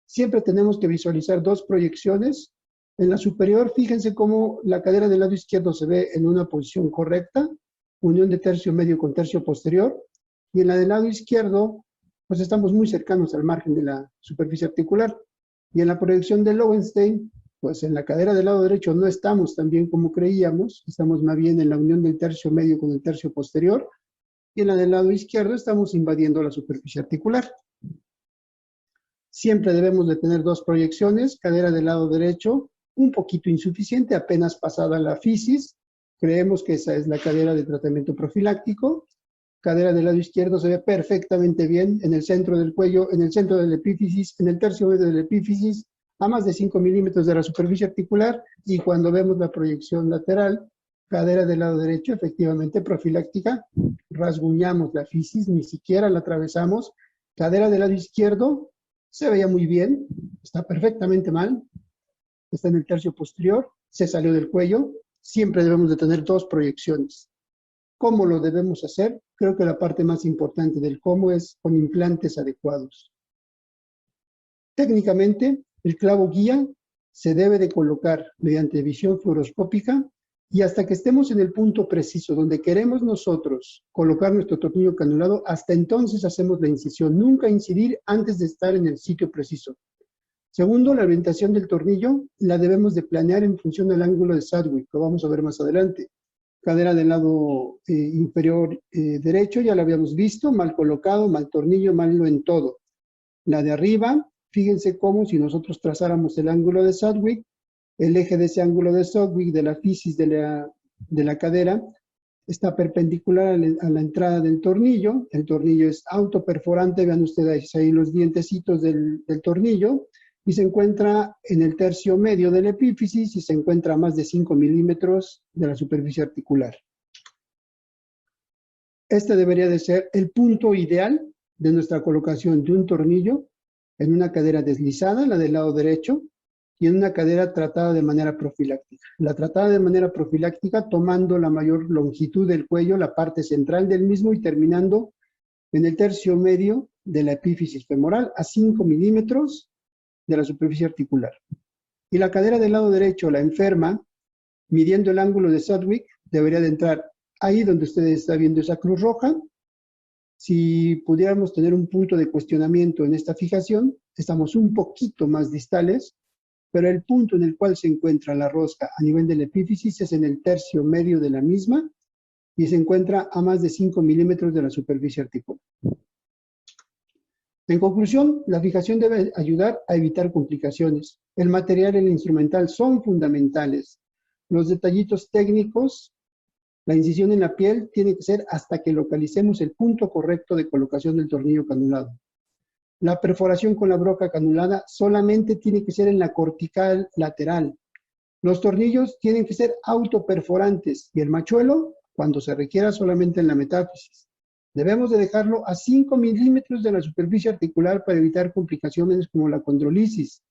Siempre tenemos que visualizar dos proyecciones. En la superior, fíjense cómo la cadera del lado izquierdo se ve en una posición correcta, unión de tercio medio con tercio posterior, y en la del lado izquierdo, pues estamos muy cercanos al margen de la superficie articular. Y en la proyección de Lowenstein, pues en la cadera del lado derecho no estamos tan bien como creíamos, estamos más bien en la unión del tercio medio con el tercio posterior, y en la del lado izquierdo estamos invadiendo la superficie articular. Siempre debemos de tener dos proyecciones, cadera del lado derecho, un poquito insuficiente, apenas pasada la fisis. Creemos que esa es la cadera de tratamiento profiláctico. Cadera del lado izquierdo se ve perfectamente bien en el centro del cuello, en el centro de la epífisis, en el tercio medio de la epífisis, a más de 5 milímetros de la superficie articular. Y cuando vemos la proyección lateral, cadera del lado derecho, efectivamente profiláctica, rasguñamos la fisis, ni siquiera la atravesamos. Cadera del lado izquierdo, se veía muy bien, está perfectamente mal, está en el tercio posterior, se salió del cuello. Siempre debemos de tener dos proyecciones. ¿Cómo lo debemos hacer? Creo que la parte más importante del cómo es con implantes adecuados. Técnicamente, el clavo guía se debe de colocar mediante visión fluoroscópica y hasta que estemos en el punto preciso donde queremos nosotros colocar nuestro tornillo canulado, hasta entonces hacemos la incisión. Nunca incidir antes de estar en el sitio preciso. Segundo, la orientación del tornillo la debemos de planear en función del ángulo de Sadwick, lo vamos a ver más adelante. Cadera del lado inferior derecho, ya lo habíamos visto, mal colocado, mal tornillo, malo en todo. La de arriba, fíjense cómo si nosotros trazáramos el ángulo de Sadwick, el eje de ese ángulo de Sadwick, de la fisis de la cadera, está perpendicular a la entrada del tornillo. El tornillo es autoperforante, vean ustedes ahí los dientecitos del tornillo, y se encuentra en el tercio medio de la epífisis y se encuentra a más de 5 milímetros de la superficie articular. Este debería de ser el punto ideal de nuestra colocación de un tornillo en una cadera deslizada, la del lado derecho, y en una cadera tratada de manera profiláctica. La tratada de manera profiláctica tomando la mayor longitud del cuello, la parte central del mismo y terminando en el tercio medio de la epífisis femoral a 5 milímetros de la superficie articular. Y la cadera del lado derecho, la enferma, midiendo el ángulo de Sadwick, debería de entrar ahí donde ustedes están viendo esa cruz roja. Si pudiéramos tener un punto de cuestionamiento en esta fijación, estamos un poquito más distales, pero el punto en el cual se encuentra la rosca a nivel de la epífisis es en el tercio medio de la misma y se encuentra a más de 5 milímetros de la superficie articular. En conclusión, la fijación debe ayudar a evitar complicaciones. El material y el instrumental son fundamentales. Los detallitos técnicos, la incisión en la piel tiene que ser hasta que localicemos el punto correcto de colocación del tornillo canulado. La perforación con la broca canulada solamente tiene que ser en la cortical lateral. Los tornillos tienen que ser autoperforantes y el machuelo, cuando se requiera, solamente en la metáfisis. Debemos de dejarlo a 5 milímetros de la superficie articular para evitar complicaciones como la condrolisis.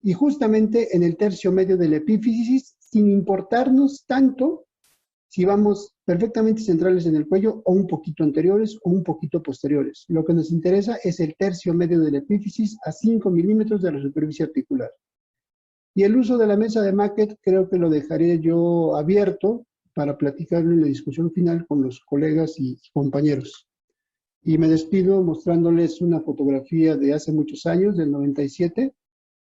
Y justamente en el tercio medio de la epífisis, sin importarnos tanto si vamos perfectamente centrales en el cuello o un poquito anteriores o un poquito posteriores. Lo que nos interesa es el tercio medio de la epífisis a 5 milímetros de la superficie articular. Y el uso de la mesa de Maquet creo que lo dejaré yo abierto para platicarlo en la discusión final con los colegas y compañeros. Y me despido mostrándoles una fotografía de hace muchos años, del 97,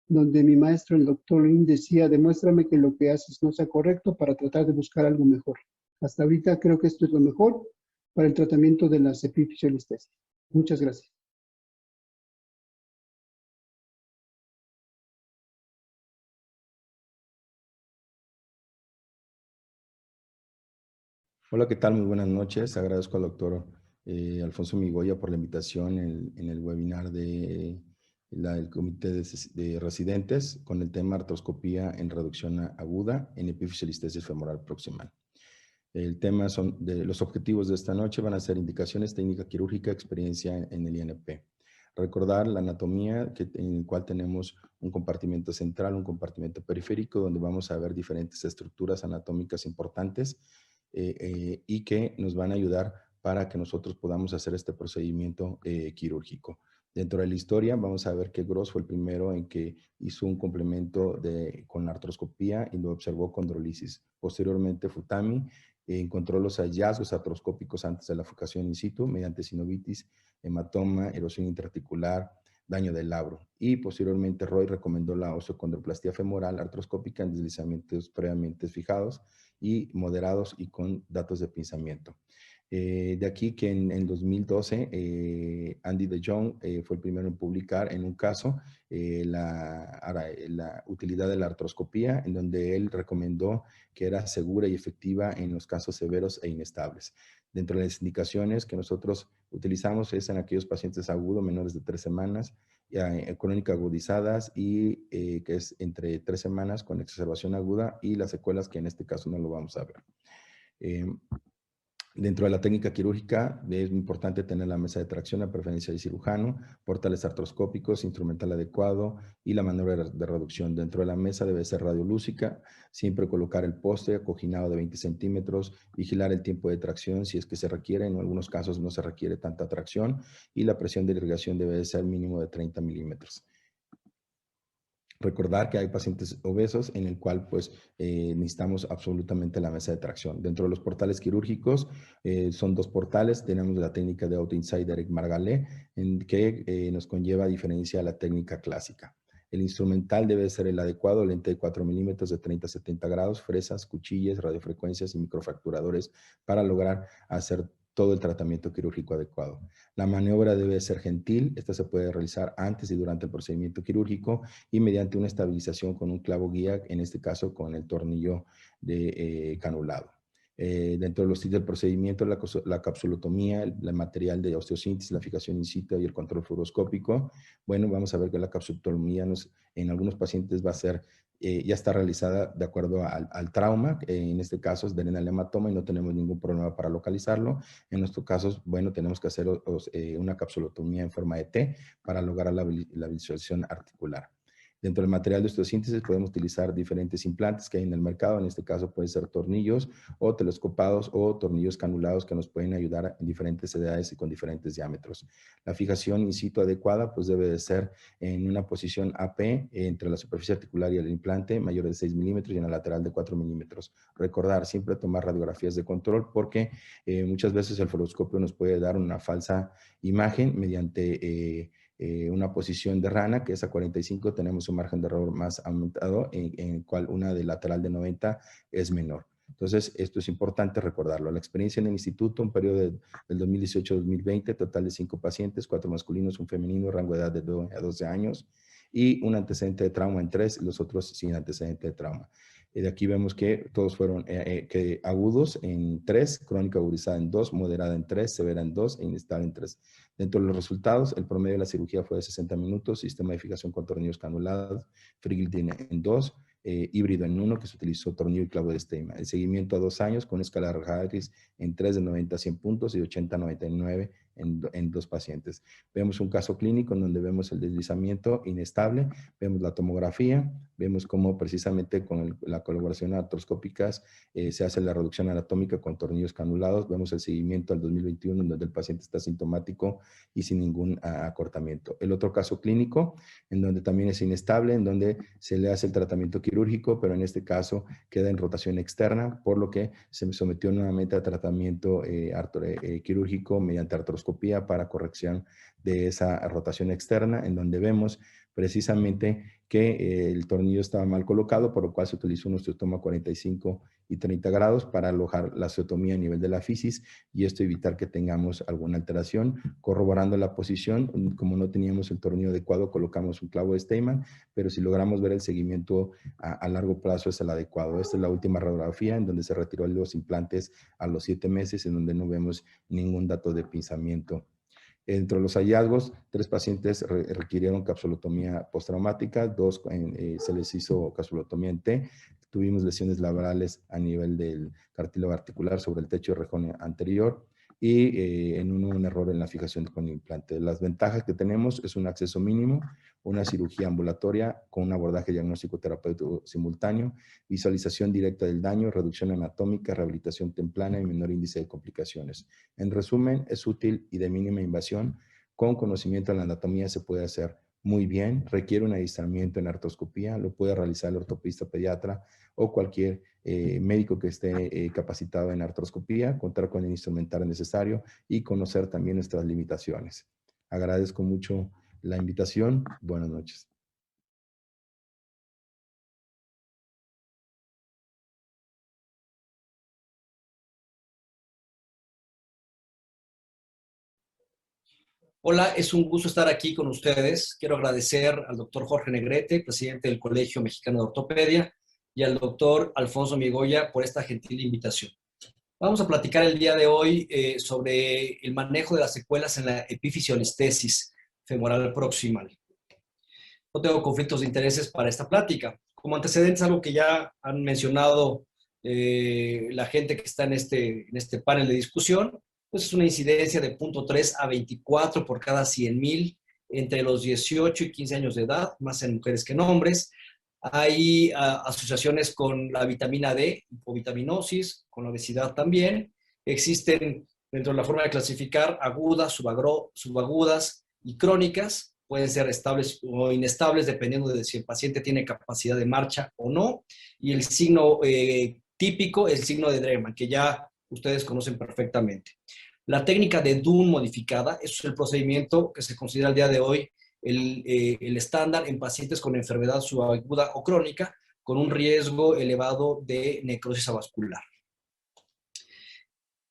donde mi maestro, el doctor Lin, decía, demuéstrame que lo que haces no sea correcto para tratar de buscar algo mejor. Hasta ahorita creo que esto es lo mejor para el tratamiento de las epifisiolistesias. Muchas gracias. Hola, ¿qué tal? Muy buenas noches. Agradezco al doctor Alfonso Migoya por la invitación en el webinar del Comité de Residentes con el tema artroscopía en reducción aguda en epifisiolistesis femoral proximal. El tema de los objetivos de esta noche van a ser indicaciones, técnica quirúrgica, experiencia en el INP. Recordar la anatomía en el cual tenemos un compartimento central, un compartimento periférico, donde vamos a ver diferentes estructuras anatómicas importantes y que nos van a ayudar para que nosotros podamos hacer este procedimiento quirúrgico. Dentro de la historia vamos a ver que Gross fue el primero en que hizo un complemento con la artroscopía y lo observó con condrolisis. Posteriormente Futami encontró los hallazgos artroscópicos antes de la fucación in situ mediante sinovitis, hematoma, erosión intraarticular, daño del labro. Y posteriormente Roy recomendó la osteocondroplastía femoral artroscópica en deslizamientos previamente fijados y moderados y con datos de pinzamiento. De aquí que en 2012 Andy de Jong fue el primero en publicar en un caso la utilidad de la artroscopía, en donde él recomendó que era segura y efectiva en los casos severos e inestables. Dentro de las indicaciones que nosotros utilizamos es en aquellos pacientes agudos menores de 3 semanas, crónica agudizadas y que es entre 3 semanas con exacerbación aguda y las secuelas que en este caso no lo vamos a ver. Dentro de la técnica quirúrgica es importante tener la mesa de tracción a preferencia del cirujano, portales artroscópicos, instrumental adecuado y la maniobra de reducción. Dentro de la mesa debe ser radiolúcica, siempre colocar el poste acoginado de 20 centímetros, vigilar el tiempo de tracción si es que se requiere, en algunos casos no se requiere tanta tracción y la presión de irrigación debe ser mínimo de 30 milímetros. Recordar que hay pacientes obesos en el cual pues necesitamos absolutamente la mesa de tracción. Dentro de los portales quirúrgicos son 2 portales. Tenemos la técnica de Auto Inside de Eric Margalé en que nos conlleva a diferencia a la técnica clásica. El instrumental debe ser el adecuado, lente de 4 milímetros de 30 a 70 grados, fresas, cuchillas, radiofrecuencias y microfracturadores para lograr hacer todo el tratamiento quirúrgico adecuado. La maniobra debe ser gentil. Esta se puede realizar antes y durante el procedimiento quirúrgico y mediante una estabilización con un clavo guía, en este caso con el tornillo de canulado. Dentro de los tips del procedimiento, la capsulotomía, el material de osteosíntesis, la fijación in situ y el control fluoroscópico. Bueno, vamos a ver que la capsulotomía en algunos pacientes va a ser, ya está realizada de acuerdo al trauma. En este caso es de renal hematoma y no tenemos ningún problema para localizarlo. En nuestros casos, bueno, tenemos que hacer una capsulotomía en forma de T para lograr la visualización articular. Dentro del material de osteosíntesis podemos utilizar diferentes implantes que hay en el mercado. En este caso pueden ser tornillos o telescopados o tornillos canulados que nos pueden ayudar en diferentes edades y con diferentes diámetros. La fijación in situ adecuada pues debe de ser en una posición AP entre la superficie articular y el implante mayor de 6 milímetros y en la lateral de 4 milímetros. Recordar siempre tomar radiografías de control porque muchas veces el fluoroscopio nos puede dar una falsa imagen mediante una posición de rana, que es a 45, tenemos un margen de error más aumentado, en el cual una de lateral de 90 es menor. Entonces, esto es importante recordarlo. La experiencia en el instituto, un periodo del 2018-2020, total de 5 pacientes, 4 masculinos, un femenino, rango de edad de 2 a 12 años, y un antecedente de trauma en 3, los otros sin antecedente de trauma. De aquí vemos que todos fueron agudos en 3, crónica agudizada en 2, moderada en 3, severa en 2 e inestable en 3. Dentro de los resultados, el promedio de la cirugía fue de 60 minutos, sistema de fijación con tornillos canulados, Frigiltin en 2, híbrido en 1, que se utilizó tornillo y clavo de Steinman. El seguimiento a 2 años con escala de Harris en 3 de 90 a 100 puntos y 80 a 99 en 2 pacientes. Vemos un caso clínico en donde vemos el deslizamiento inestable, vemos la tomografía, vemos cómo precisamente con la colaboración artroscópicas se hace la reducción anatómica con tornillos canulados, vemos el seguimiento al 2021 en donde el paciente está sintomático y sin ningún acortamiento. El otro caso clínico en donde también es inestable, en donde se le hace el tratamiento quirúrgico, pero en este caso queda en rotación externa, por lo que se sometió nuevamente a tratamiento quirúrgico mediante artroscopía para corrección de esa rotación externa, en donde vemos precisamente que el tornillo estaba mal colocado, por lo cual se utilizó un osteotoma 45 y 30 grados para alojar la osteotomía a nivel de la fisis y esto evitar que tengamos alguna alteración. Corroborando la posición, como no teníamos el tornillo adecuado, colocamos un clavo de Steinmann, pero si logramos ver el seguimiento a largo plazo es el adecuado. Esta es la última radiografía en donde se retiró los implantes a los 7 meses, en donde no vemos ningún dato de pinzamiento. Entre los hallazgos, 3 pacientes requirieron capsulotomía postraumática, 2 se les hizo capsulotomía en T. Tuvimos lesiones laborales a nivel del cartílago articular sobre el techo de rejón anterior y en uno un error en la fijación con el implante. Las ventajas que tenemos es un acceso mínimo, una cirugía ambulatoria con un abordaje diagnóstico terapéutico simultáneo, visualización directa del daño, reducción anatómica, rehabilitación temprana y menor índice de complicaciones. En resumen, es útil y de mínima invasión. Con conocimiento de la anatomía se puede hacer muy bien, requiere un adiestramiento en artroscopía, lo puede realizar el ortopedista pediatra o cualquier médico que esté capacitado en artroscopía, contar con el instrumentario necesario y conocer también nuestras limitaciones. Agradezco mucho la invitación. Buenas noches. Hola, es un gusto estar aquí con ustedes. Quiero agradecer al doctor Jorge Negrete, presidente del Colegio Mexicano de Ortopedia, y al doctor Alfonso Migoya por esta gentil invitación. Vamos a platicar el día de hoy sobre el manejo de las secuelas en la epifisiolistesis femoral proximal. No tengo conflictos de intereses para esta plática. Como antecedentes, algo que ya han mencionado la gente que está en este panel de discusión, pues es una incidencia de 0.3 a 24 por cada 100,000 entre los 18 y 15 años de edad, más en mujeres que en hombres. Hay asociaciones con la vitamina D, hipovitaminosis, con la obesidad también. Existen, dentro de la forma de clasificar, agudas, subagudas y crónicas. Pueden ser estables o inestables dependiendo de si el paciente tiene capacidad de marcha o no. Y el signo típico es el signo de Dreman, que ya ustedes conocen perfectamente. La técnica de Dunn modificada es el procedimiento que se considera al día de hoy el estándar en pacientes con enfermedad subaguda o crónica con un riesgo elevado de necrosis avascular.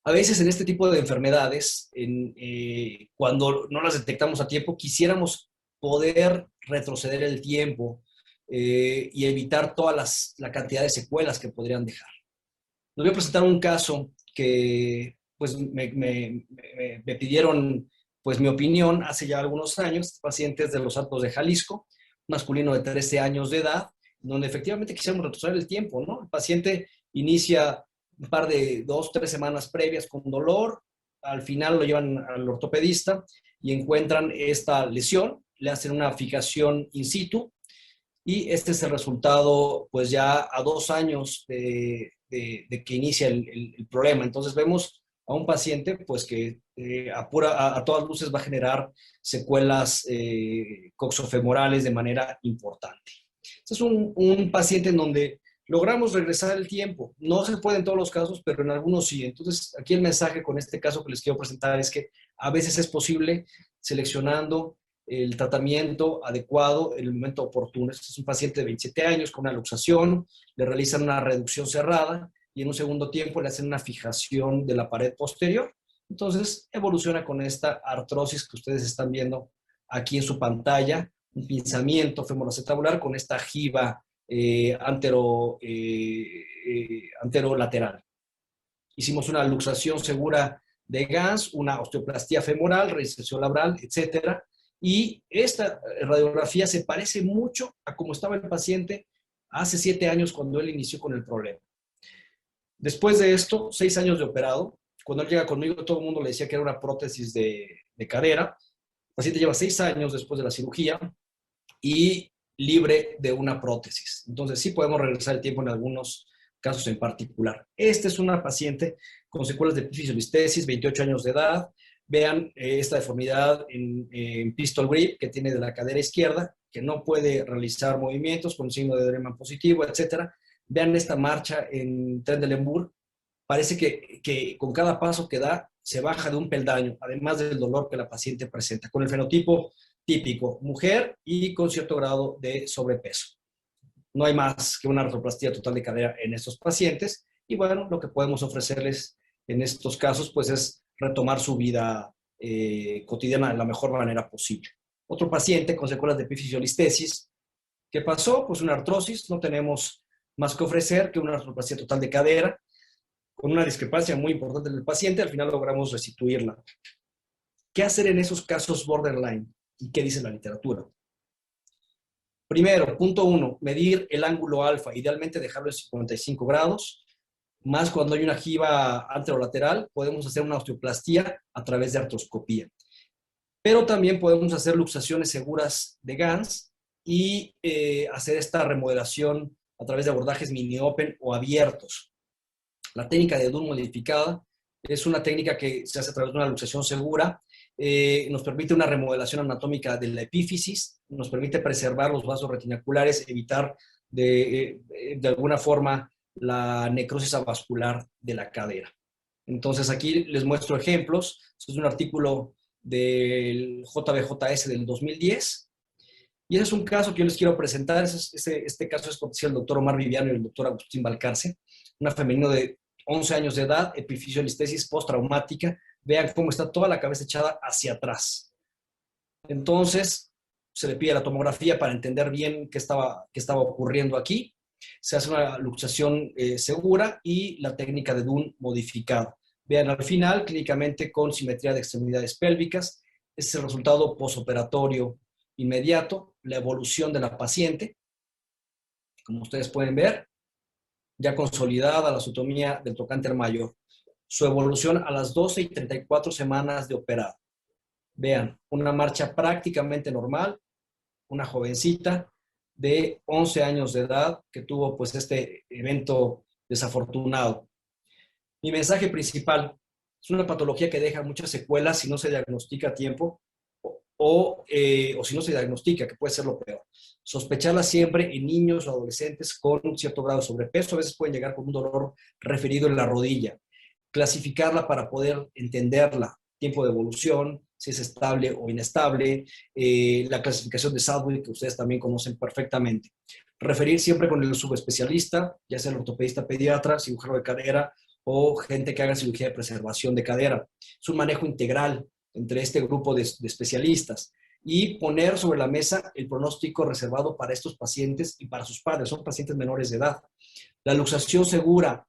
A veces en este tipo de enfermedades, cuando no las detectamos a tiempo, quisiéramos poder retroceder el tiempo y evitar toda la cantidad de secuelas que podrían dejar. Les voy a presentar un caso que pues, me pidieron pues, mi opinión hace ya algunos años. Este paciente es de Los Altos de Jalisco, masculino de 13 años de edad, donde efectivamente quisiéramos retroceder el tiempo, ¿no? El paciente inicia un par de 2-3 semanas previas con dolor, al final lo llevan al ortopedista y encuentran esta lesión, le hacen una fijación in situ y este es el resultado pues ya a 2 años de que inicia el problema. Entonces vemos a un paciente pues que a todas luces va a generar secuelas coxofemorales de manera importante. Este es un paciente en donde logramos regresar el tiempo. No se puede en todos los casos, pero en algunos sí. Entonces, aquí el mensaje con este caso que les quiero presentar es que a veces es posible seleccionando el tratamiento adecuado en el momento oportuno. Este es un paciente de 27 años con una luxación, le realizan una reducción cerrada y en un segundo tiempo le hacen una fijación de la pared posterior. Entonces, evoluciona con esta artrosis que ustedes están viendo aquí en su pantalla, un pinzamiento femoroacetabular con esta jiba anterolateral. Hicimos una luxación segura de Gans, una osteoplastía femoral, reinserción labral, etcétera. Y esta radiografía se parece mucho a cómo estaba el paciente hace 7 años cuando él inició con el problema. Después de esto, 6 años de operado. Cuando él llega conmigo, todo el mundo le decía que era una prótesis de cadera. El paciente lleva 6 años después de la cirugía y libre de una prótesis. Entonces sí podemos regresar el tiempo en algunos casos en particular. Esta es una paciente con secuelas de epifisiolistesis, 28 años de edad. Vean esta deformidad en pistol grip que tiene de la cadera izquierda, que no puede realizar movimientos con signo de Dreman positivo, etc. Vean esta marcha en Trendelenburg. Parece que con cada paso que da se baja de un peldaño, además del dolor que la paciente presenta, con el fenotipo típico, mujer y con cierto grado de sobrepeso. No hay más que una artroplastía total de cadera en estos pacientes Y bueno, lo que podemos ofrecerles en estos casos, pues es retomar su vida cotidiana de la mejor manera posible. Otro paciente con secuelas de epifisiolistesis, ¿qué pasó? Pues una artrosis, no tenemos más que ofrecer que una artroplasia total de cadera, con una discrepancia muy importante del paciente, al final logramos restituirla. ¿Qué hacer en esos casos borderline? ¿Y qué dice la literatura? Primero, punto 1, medir el ángulo alfa, idealmente dejarlo en 55 grados, más cuando hay una jiba anterolateral, podemos hacer una osteoplastía a través de artroscopía. Pero también podemos hacer luxaciones seguras de Gans y hacer esta remodelación a través de abordajes mini-open o abiertos. La técnica de Dunn modificada es una técnica que se hace a través de una luxación segura, nos permite una remodelación anatómica de la epífisis, nos permite preservar los vasos retinaculares, evitar de alguna forma la necrosis avascular de la cadera. Entonces aquí les muestro ejemplos. Este es un artículo del JBJS del 2010. Y ese es un caso que yo les quiero presentar. Este caso es cortesía del doctor Omar Viviano y el doctor Agustín Balcarce. Una femenina de 11 años de edad, epifisiolistesis postraumática. Vean cómo está toda la cabeza echada hacia atrás. Entonces, se le pide la tomografía para entender bien qué estaba ocurriendo aquí. Se hace una luxación segura y la técnica de Dunn modificada. Vean al final, clínicamente con simetría de extremidades pélvicas. Este es el resultado posoperatorio inmediato, la evolución de la paciente. Como ustedes pueden ver, ya consolidada la osteotomía del trocánter mayor. Su evolución a las 12 y 34 semanas de operado. Vean, una marcha prácticamente normal, una jovencita de 11 años de edad que tuvo pues este evento desafortunado. Mi mensaje principal es una patología que deja muchas secuelas si no se diagnostica a tiempo o si no se diagnostica, que puede ser lo peor. Sospecharla siempre en niños o adolescentes con un cierto grado de sobrepeso, a veces pueden llegar con un dolor referido en la rodilla. Clasificarla para poder entenderla, tiempo de evolución, si es estable o inestable, la clasificación de Southwick, que ustedes también conocen perfectamente. Referir siempre con el subespecialista, ya sea el ortopedista pediatra, cirujano de cadera o gente que haga cirugía de preservación de cadera. Es un manejo integral entre este grupo de especialistas y poner sobre la mesa el pronóstico reservado para estos pacientes y para sus padres. Son pacientes menores de edad. La luxación segura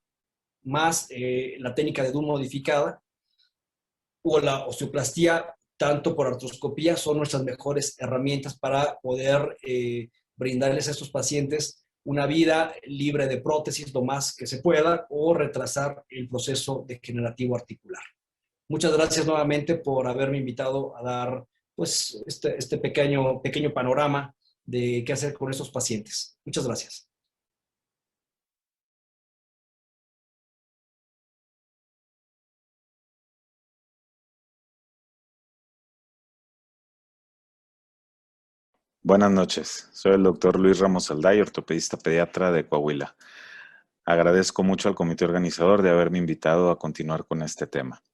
más la técnica de Dunn modificada o la osteoplastía, tanto por artroscopía, son nuestras mejores herramientas para poder brindarles a estos pacientes una vida libre de prótesis lo más que se pueda o retrasar el proceso degenerativo articular. Muchas gracias nuevamente por haberme invitado a dar pues, este pequeño panorama de qué hacer con estos pacientes. Muchas gracias. Buenas noches, soy el doctor Luis Ramos Alday, ortopedista pediatra de Coahuila. Agradezco mucho al comité organizador de haberme invitado a continuar con este tema.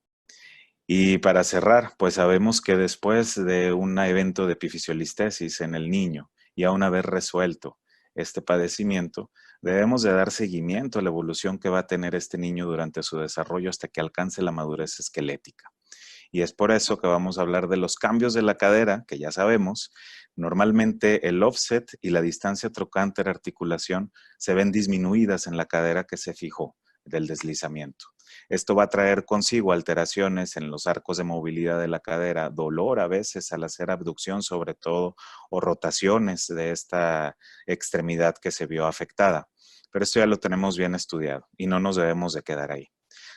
Y para cerrar, pues sabemos que después de un evento de epifisiolistesis en el niño y aún haber resuelto este padecimiento, debemos de dar seguimiento a la evolución que va a tener este niño durante su desarrollo hasta que alcance la madurez esquelética. Y es por eso que vamos a hablar de los cambios de la cadera, que ya sabemos. Normalmente el offset y la distancia trocánter-articulación se ven disminuidas en la cadera que se fijó del deslizamiento. Esto va a traer consigo alteraciones en los arcos de movilidad de la cadera, dolor a veces al hacer abducción sobre todo, o rotaciones de esta extremidad que se vio afectada. Pero esto ya lo tenemos bien estudiado y no nos debemos de quedar ahí.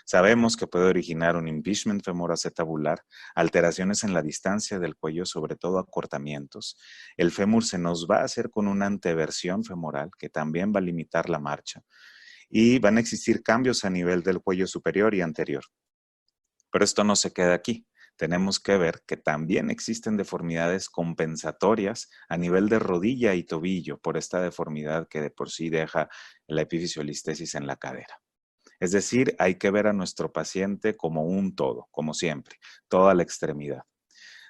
Sabemos que puede originar un impingement femoroacetabular, alteraciones en la distancia del cuello, sobre todo acortamientos. El fémur se nos va a hacer con una anteversión femoral que también va a limitar la marcha. Y van a existir cambios a nivel del cuello superior y anterior. Pero esto no se queda aquí. Tenemos que ver que también existen deformidades compensatorias a nivel de rodilla y tobillo por esta deformidad que de por sí deja la epifisiolistesis en la cadera. Es decir, hay que ver a nuestro paciente como un todo, como siempre, toda la extremidad.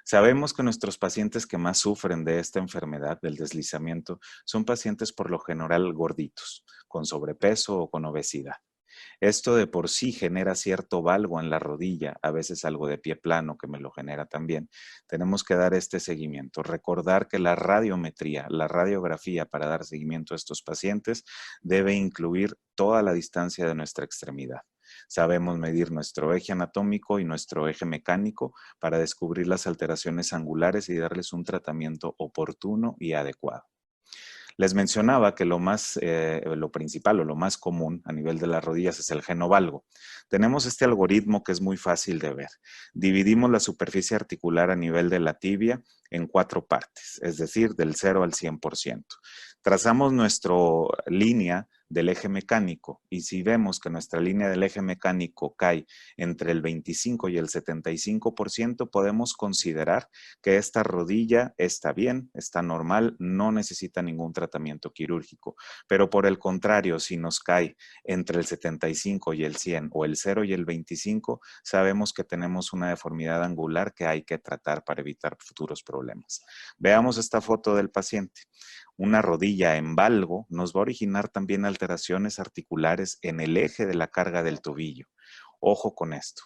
Sabemos que nuestros pacientes que más sufren de esta enfermedad, del deslizamiento, son pacientes por lo general gorditos, con sobrepeso o con obesidad. Esto de por sí genera cierto valgo en la rodilla, a veces algo de pie plano que me lo genera también. Tenemos que dar este seguimiento. Recordar que la radiometría, la radiografía para dar seguimiento a estos pacientes debe incluir toda la distancia de nuestra extremidad. Sabemos medir nuestro eje anatómico y nuestro eje mecánico para descubrir las alteraciones angulares y darles un tratamiento oportuno y adecuado. Les mencionaba que lo principal o lo más común a nivel de las rodillas es el genovalgo. Tenemos este algoritmo que es muy fácil de ver. Dividimos la superficie articular a nivel de la tibia en 4 partes, es decir, del 0 al 100%. Trazamos nuestra línea del eje mecánico y si vemos que nuestra línea del eje mecánico cae entre el 25 y el 75%, podemos considerar que esta rodilla está bien, está normal, no necesita ningún tratamiento quirúrgico. Pero por el contrario, si nos cae entre el 75 y el 100 o el 0 y el 25, sabemos que tenemos una deformidad angular que hay que tratar para evitar futuros problemas. Veamos esta foto del paciente. Una rodilla en valgo nos va a originar también alteraciones articulares en el eje de la carga del tobillo. Ojo con esto.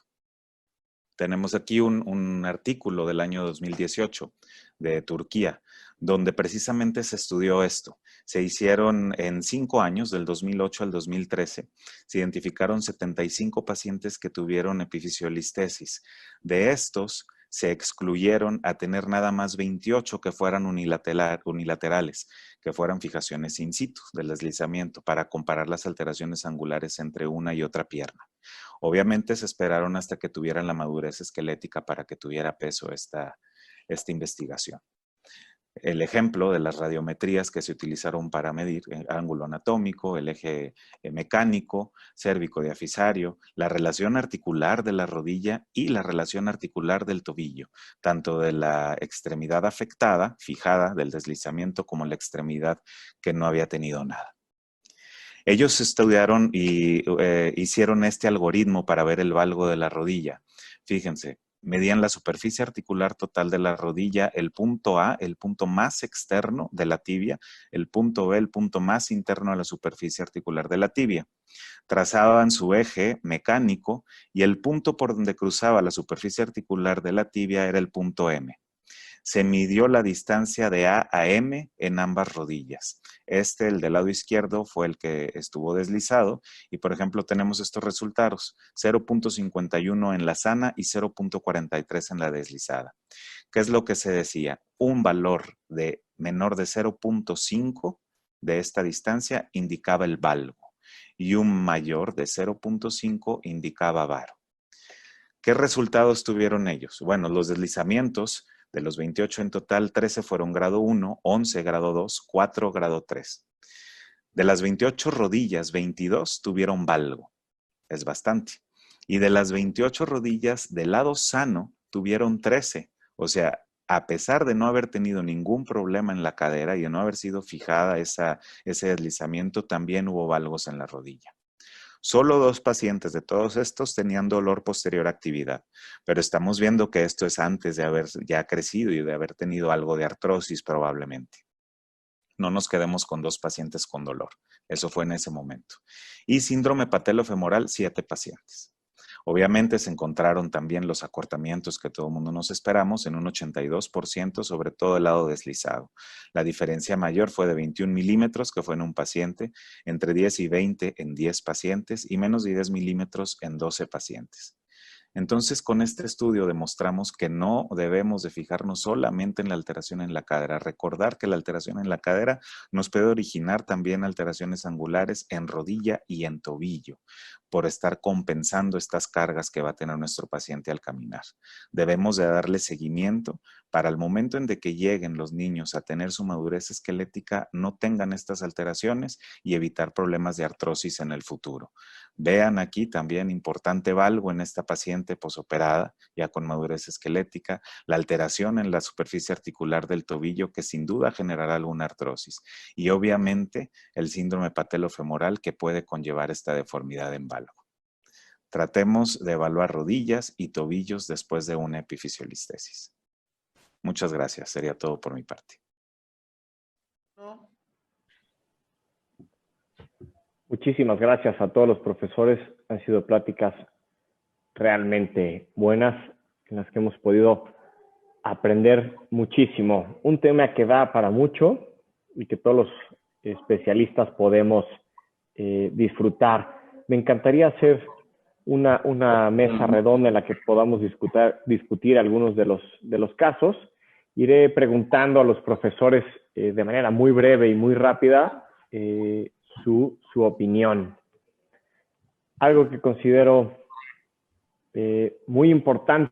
Tenemos aquí un artículo del año 2018 de Turquía, donde precisamente se estudió esto. Se hicieron en 5 años, del 2008 al 2013, se identificaron 75 pacientes que tuvieron epifisiolistesis. De estos, se excluyeron a tener nada más 28 que fueran unilaterales, que fueran fijaciones in situ del deslizamiento, para comparar las alteraciones angulares entre una y otra pierna. Obviamente se esperaron hasta que tuvieran la madurez esquelética para que tuviera peso esta investigación. El ejemplo de las radiometrías que se utilizaron para medir el ángulo anatómico, el eje mecánico, cérvico-diafisario, la relación articular de la rodilla y la relación articular del tobillo, tanto de la extremidad afectada, fijada del deslizamiento, como la extremidad que no había tenido nada. Ellos estudiaron y hicieron este algoritmo para ver el valgo de la rodilla. Fíjense, medían la superficie articular total de la rodilla, el punto A, el punto más externo de la tibia, el punto B, el punto más interno de la superficie articular de la tibia. Trazaban su eje mecánico y el punto por donde cruzaba la superficie articular de la tibia era el punto M. Se midió la distancia de A a M en ambas rodillas. El del lado izquierdo, fue el que estuvo deslizado y, por ejemplo, tenemos estos resultados: 0.51 en la sana y 0.43 en la deslizada. ¿Qué es lo que se decía? Un valor de menor de 0.5 de esta distancia indicaba el valgo y un mayor de 0.5 indicaba varo. ¿Qué resultados tuvieron ellos? Bueno, los deslizamientos, de los 28 en total, 13 fueron grado 1, 11 grado 2, 4 grado 3. De las 28 rodillas, 22 tuvieron valgo. Es bastante. Y de las 28 rodillas del lado sano, tuvieron 13. O sea, a pesar de no haber tenido ningún problema en la cadera y de no haber sido fijada ese deslizamiento, también hubo valgos en la rodilla. Solo 2 pacientes de todos estos tenían dolor posterior a actividad, pero estamos viendo que esto es antes de haber ya crecido y de haber tenido algo de artrosis probablemente. No nos quedemos con 2 pacientes con dolor. Eso fue en ese momento. Y síndrome patelofemoral, 7 pacientes. Obviamente se encontraron también los acortamientos que todo el mundo nos esperamos en un 82%, sobre todo el lado deslizado. La diferencia mayor fue de 21 milímetros, que fue en un paciente, entre 10 y 20 en 10 pacientes y menos de 10 milímetros en 12 pacientes. Entonces, con este estudio demostramos que no debemos de fijarnos solamente en la alteración en la cadera. Recordar que la alteración en la cadera nos puede originar también alteraciones angulares en rodilla y en tobillo, por estar compensando estas cargas que va a tener nuestro paciente al caminar. Debemos de darle seguimiento para el momento en de que lleguen los niños a tener su madurez esquelética, no tengan estas alteraciones y evitar problemas de artrosis en el futuro. Vean aquí también importante valgo en esta paciente posoperada, ya con madurez esquelética, la alteración en la superficie articular del tobillo que sin duda generará alguna artrosis y obviamente el síndrome patelofemoral que puede conllevar esta deformidad en valgo. Tratemos de evaluar rodillas y tobillos después de una epifisiolistesis. Muchas gracias, sería todo por mi parte. Muchísimas gracias a todos los profesores. Han sido pláticas realmente buenas en las que hemos podido aprender muchísimo. Un tema que da para mucho y que todos los especialistas podemos disfrutar. Me encantaría hacer una mesa redonda en la que podamos discutir algunos de los casos. Iré preguntando a los profesores de manera muy breve y muy rápida su opinión. Algo que considero muy importante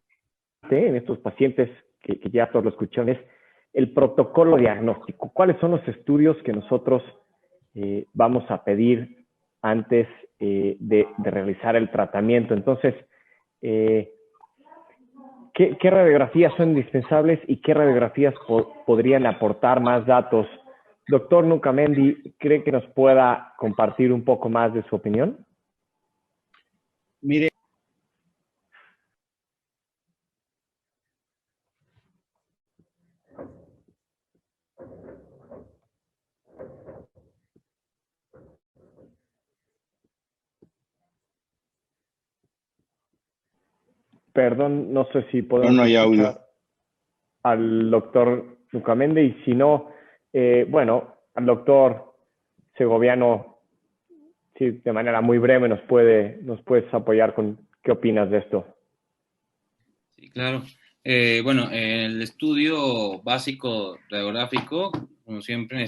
en estos pacientes que ya todos lo escucharon es el protocolo diagnóstico. ¿Cuáles son los estudios que nosotros vamos a pedir antes de realizar el tratamiento? Entonces, ¿qué radiografías son indispensables y qué radiografías podrían aportar más datos? Doctor Nucamendi, ¿cree que nos pueda compartir un poco más de su opinión? Mire, Perdón, no sé si podemos No hay audio escuchar al doctor Nucamendi, y si no, bueno, al doctor Segoviano, sí, de manera muy breve nos puedes apoyar con qué opinas de esto. Sí, claro. Bueno, en el estudio básico radiográfico, como siempre,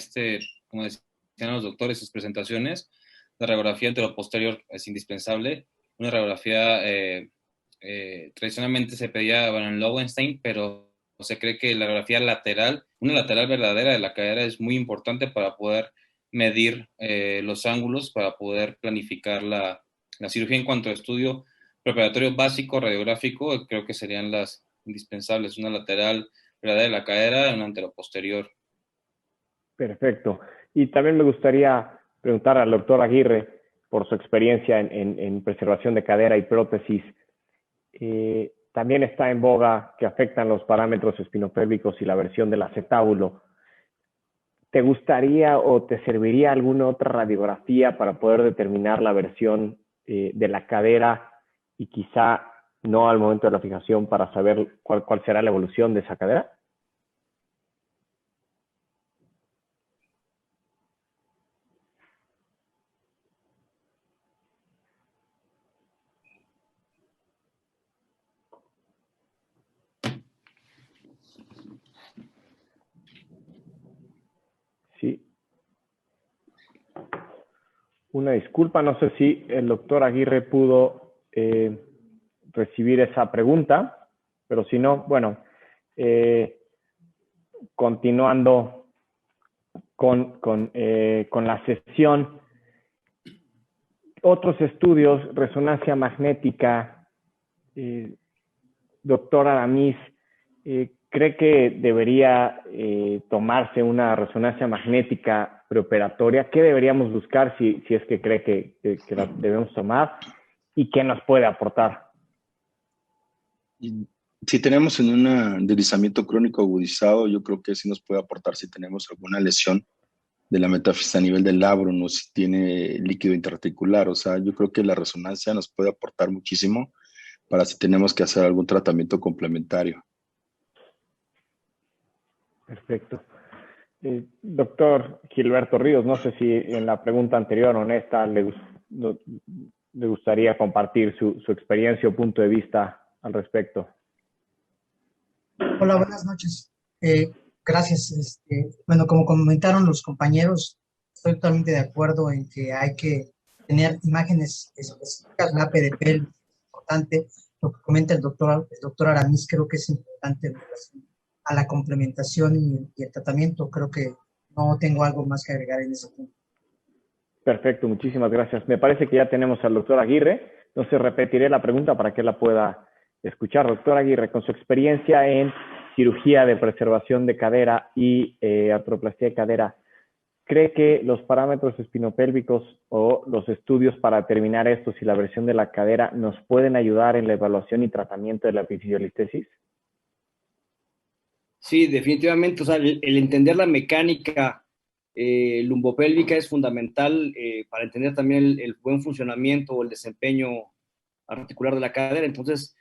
como decían los doctores en sus presentaciones, la radiografía anteroposterior es indispensable. Una radiografía tradicionalmente se pedía, bueno, en Lowenstein, pero se cree que la radiografía lateral, una lateral verdadera de la cadera, es muy importante para poder medir los ángulos, para poder planificar la cirugía. En cuanto a estudio preparatorio básico radiográfico, creo que serían las indispensables, una lateral verdadera de la cadera y una anteroposterior. Perfecto. Y también me gustaría preguntar al doctor Aguirre, por su experiencia en preservación de cadera y prótesis, también está en boga que afectan los parámetros espinopélvicos y la versión del acetábulo. ¿Te gustaría o te serviría alguna otra radiografía para poder determinar la versión de la cadera y quizá no al momento de la fijación para saber cuál será la evolución de esa cadera? Sí. Una disculpa, no sé si el doctor Aguirre pudo recibir esa pregunta, pero si no, bueno, continuando con la sesión, otros estudios, resonancia magnética, doctor Aramis, ¿cree que debería tomarse una resonancia magnética preoperatoria? ¿Qué deberíamos buscar si es que cree que la debemos tomar? ¿Y qué nos puede aportar? Si tenemos en un deslizamiento crónico agudizado, yo creo que sí nos puede aportar si tenemos alguna lesión de la metáfisis a nivel del labrum o si tiene líquido intraarticular. O sea, yo creo que la resonancia nos puede aportar muchísimo para si tenemos que hacer algún tratamiento complementario. Perfecto. Doctor Gilberto Ríos, no sé si en la pregunta anterior, honesta, le gustaría compartir su experiencia o punto de vista al respecto. Hola, buenas noches. Gracias. Bueno, como comentaron los compañeros, estoy totalmente de acuerdo en que hay que tener imágenes específicas. La PDP es importante. Lo que comenta el doctor Aramis creo que es importante en relación a la complementación y el tratamiento. Creo que no tengo algo más que agregar en ese punto. Perfecto, muchísimas gracias. Me parece que ya tenemos al doctor Aguirre. Entonces repetiré la pregunta para que la pueda escuchar. Doctor Aguirre, con su experiencia en cirugía de preservación de cadera y artroplastia de cadera, ¿cree que los parámetros espinopélvicos o los estudios para determinar estos y la versión de la cadera nos pueden ayudar en la evaluación y tratamiento de la epifisiolistesis? Sí, definitivamente. O sea, el entender la mecánica lumbopélvica es fundamental para entender también el buen funcionamiento o el desempeño articular de la cadera. Entonces,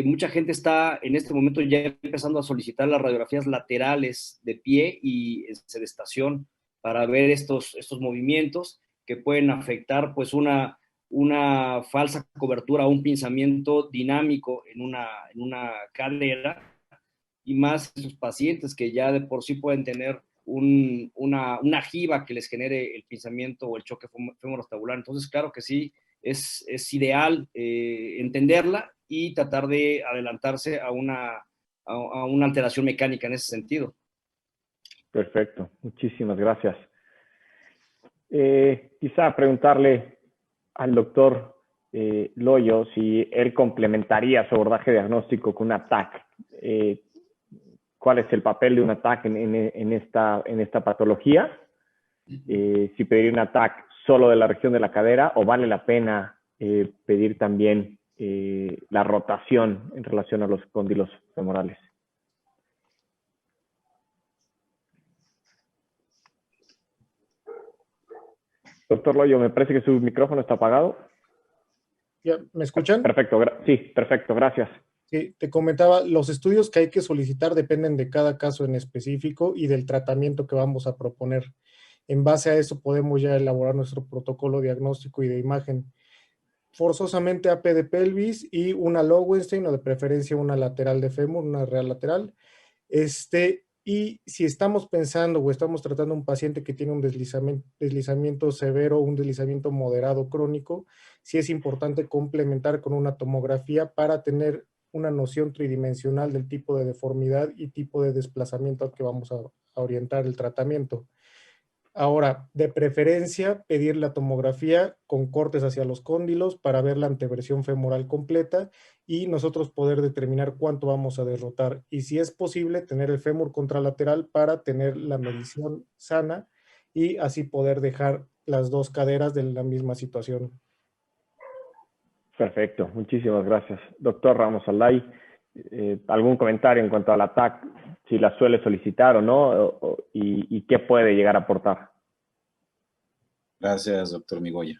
mucha gente está en este momento ya empezando a solicitar las radiografías laterales de pie y de estación para ver estos movimientos que pueden afectar pues una falsa cobertura o un pinzamiento dinámico en una cadera, y más esos pacientes que ya de por sí pueden tener una jiba que les genere el pinzamiento o el choque femorotabular. Entonces, claro que sí, es ideal entenderla y tratar de adelantarse a una alteración mecánica en ese sentido. Perfecto, muchísimas gracias. Quizá preguntarle al doctor Loyo si él complementaría su abordaje diagnóstico con un TAC. ¿Cuál es el papel de un TAC en esta patología? Si pedir un TAC solo de la región de la cadera o vale la pena pedir también la rotación en relación a los cóndilos femorales. Doctor Loyo, me parece que su micrófono está apagado. ¿Ya me escuchan? Perfecto, sí, perfecto, gracias. Sí, te comentaba, los estudios que hay que solicitar dependen de cada caso en específico y del tratamiento que vamos a proponer. En base a eso podemos ya elaborar nuestro protocolo diagnóstico y de imagen. Forzosamente AP de pelvis y una Lowenstein o de preferencia una lateral de fémur, una real lateral. Y si estamos pensando o estamos tratando a un paciente que tiene un deslizamiento severo, un deslizamiento moderado crónico, sí es importante complementar con una tomografía para tener una noción tridimensional del tipo de deformidad y tipo de desplazamiento al que vamos a orientar el tratamiento. Ahora, de preferencia, pedir la tomografía con cortes hacia los cóndilos para ver la anteversión femoral completa y nosotros poder determinar cuánto vamos a derrotar. Y si es posible, tener el fémur contralateral para tener la medición sana y así poder dejar las dos caderas de la misma situación. Perfecto, muchísimas gracias. Doctor Ramos Alday, ¿algún comentario en cuanto a la TAC? Si la suele solicitar o no, y qué puede llegar a aportar. Gracias, doctor Migoya.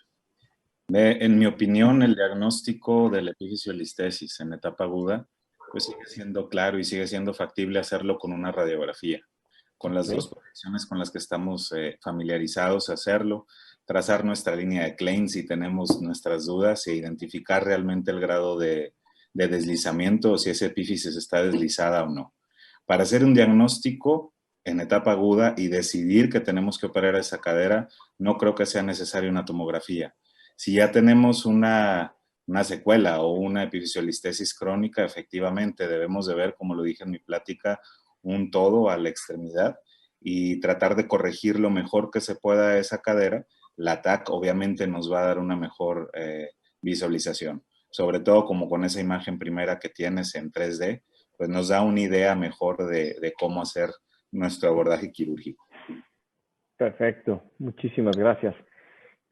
En mi opinión, el diagnóstico de la epifisiolistesis en etapa aguda, pues sigue siendo claro y sigue siendo factible hacerlo con una radiografía, con las dos proyecciones con las que estamos familiarizados, hacerlo, trazar nuestra línea de Klein si tenemos nuestras dudas e identificar realmente el grado de deslizamiento o si esa epífisis está deslizada o no. Para hacer un diagnóstico en etapa aguda y decidir que tenemos que operar esa cadera, no creo que sea necesaria una tomografía. Si ya tenemos una secuela o una epifisiolistesis crónica, efectivamente debemos de ver, como lo dije en mi plática, un todo a la extremidad y tratar de corregir lo mejor que se pueda esa cadera. La TAC obviamente nos va a dar una mejor visualización, sobre todo como con esa imagen primera que tienes en 3D, pues nos da una idea mejor de cómo hacer nuestro abordaje quirúrgico. Perfecto, muchísimas gracias.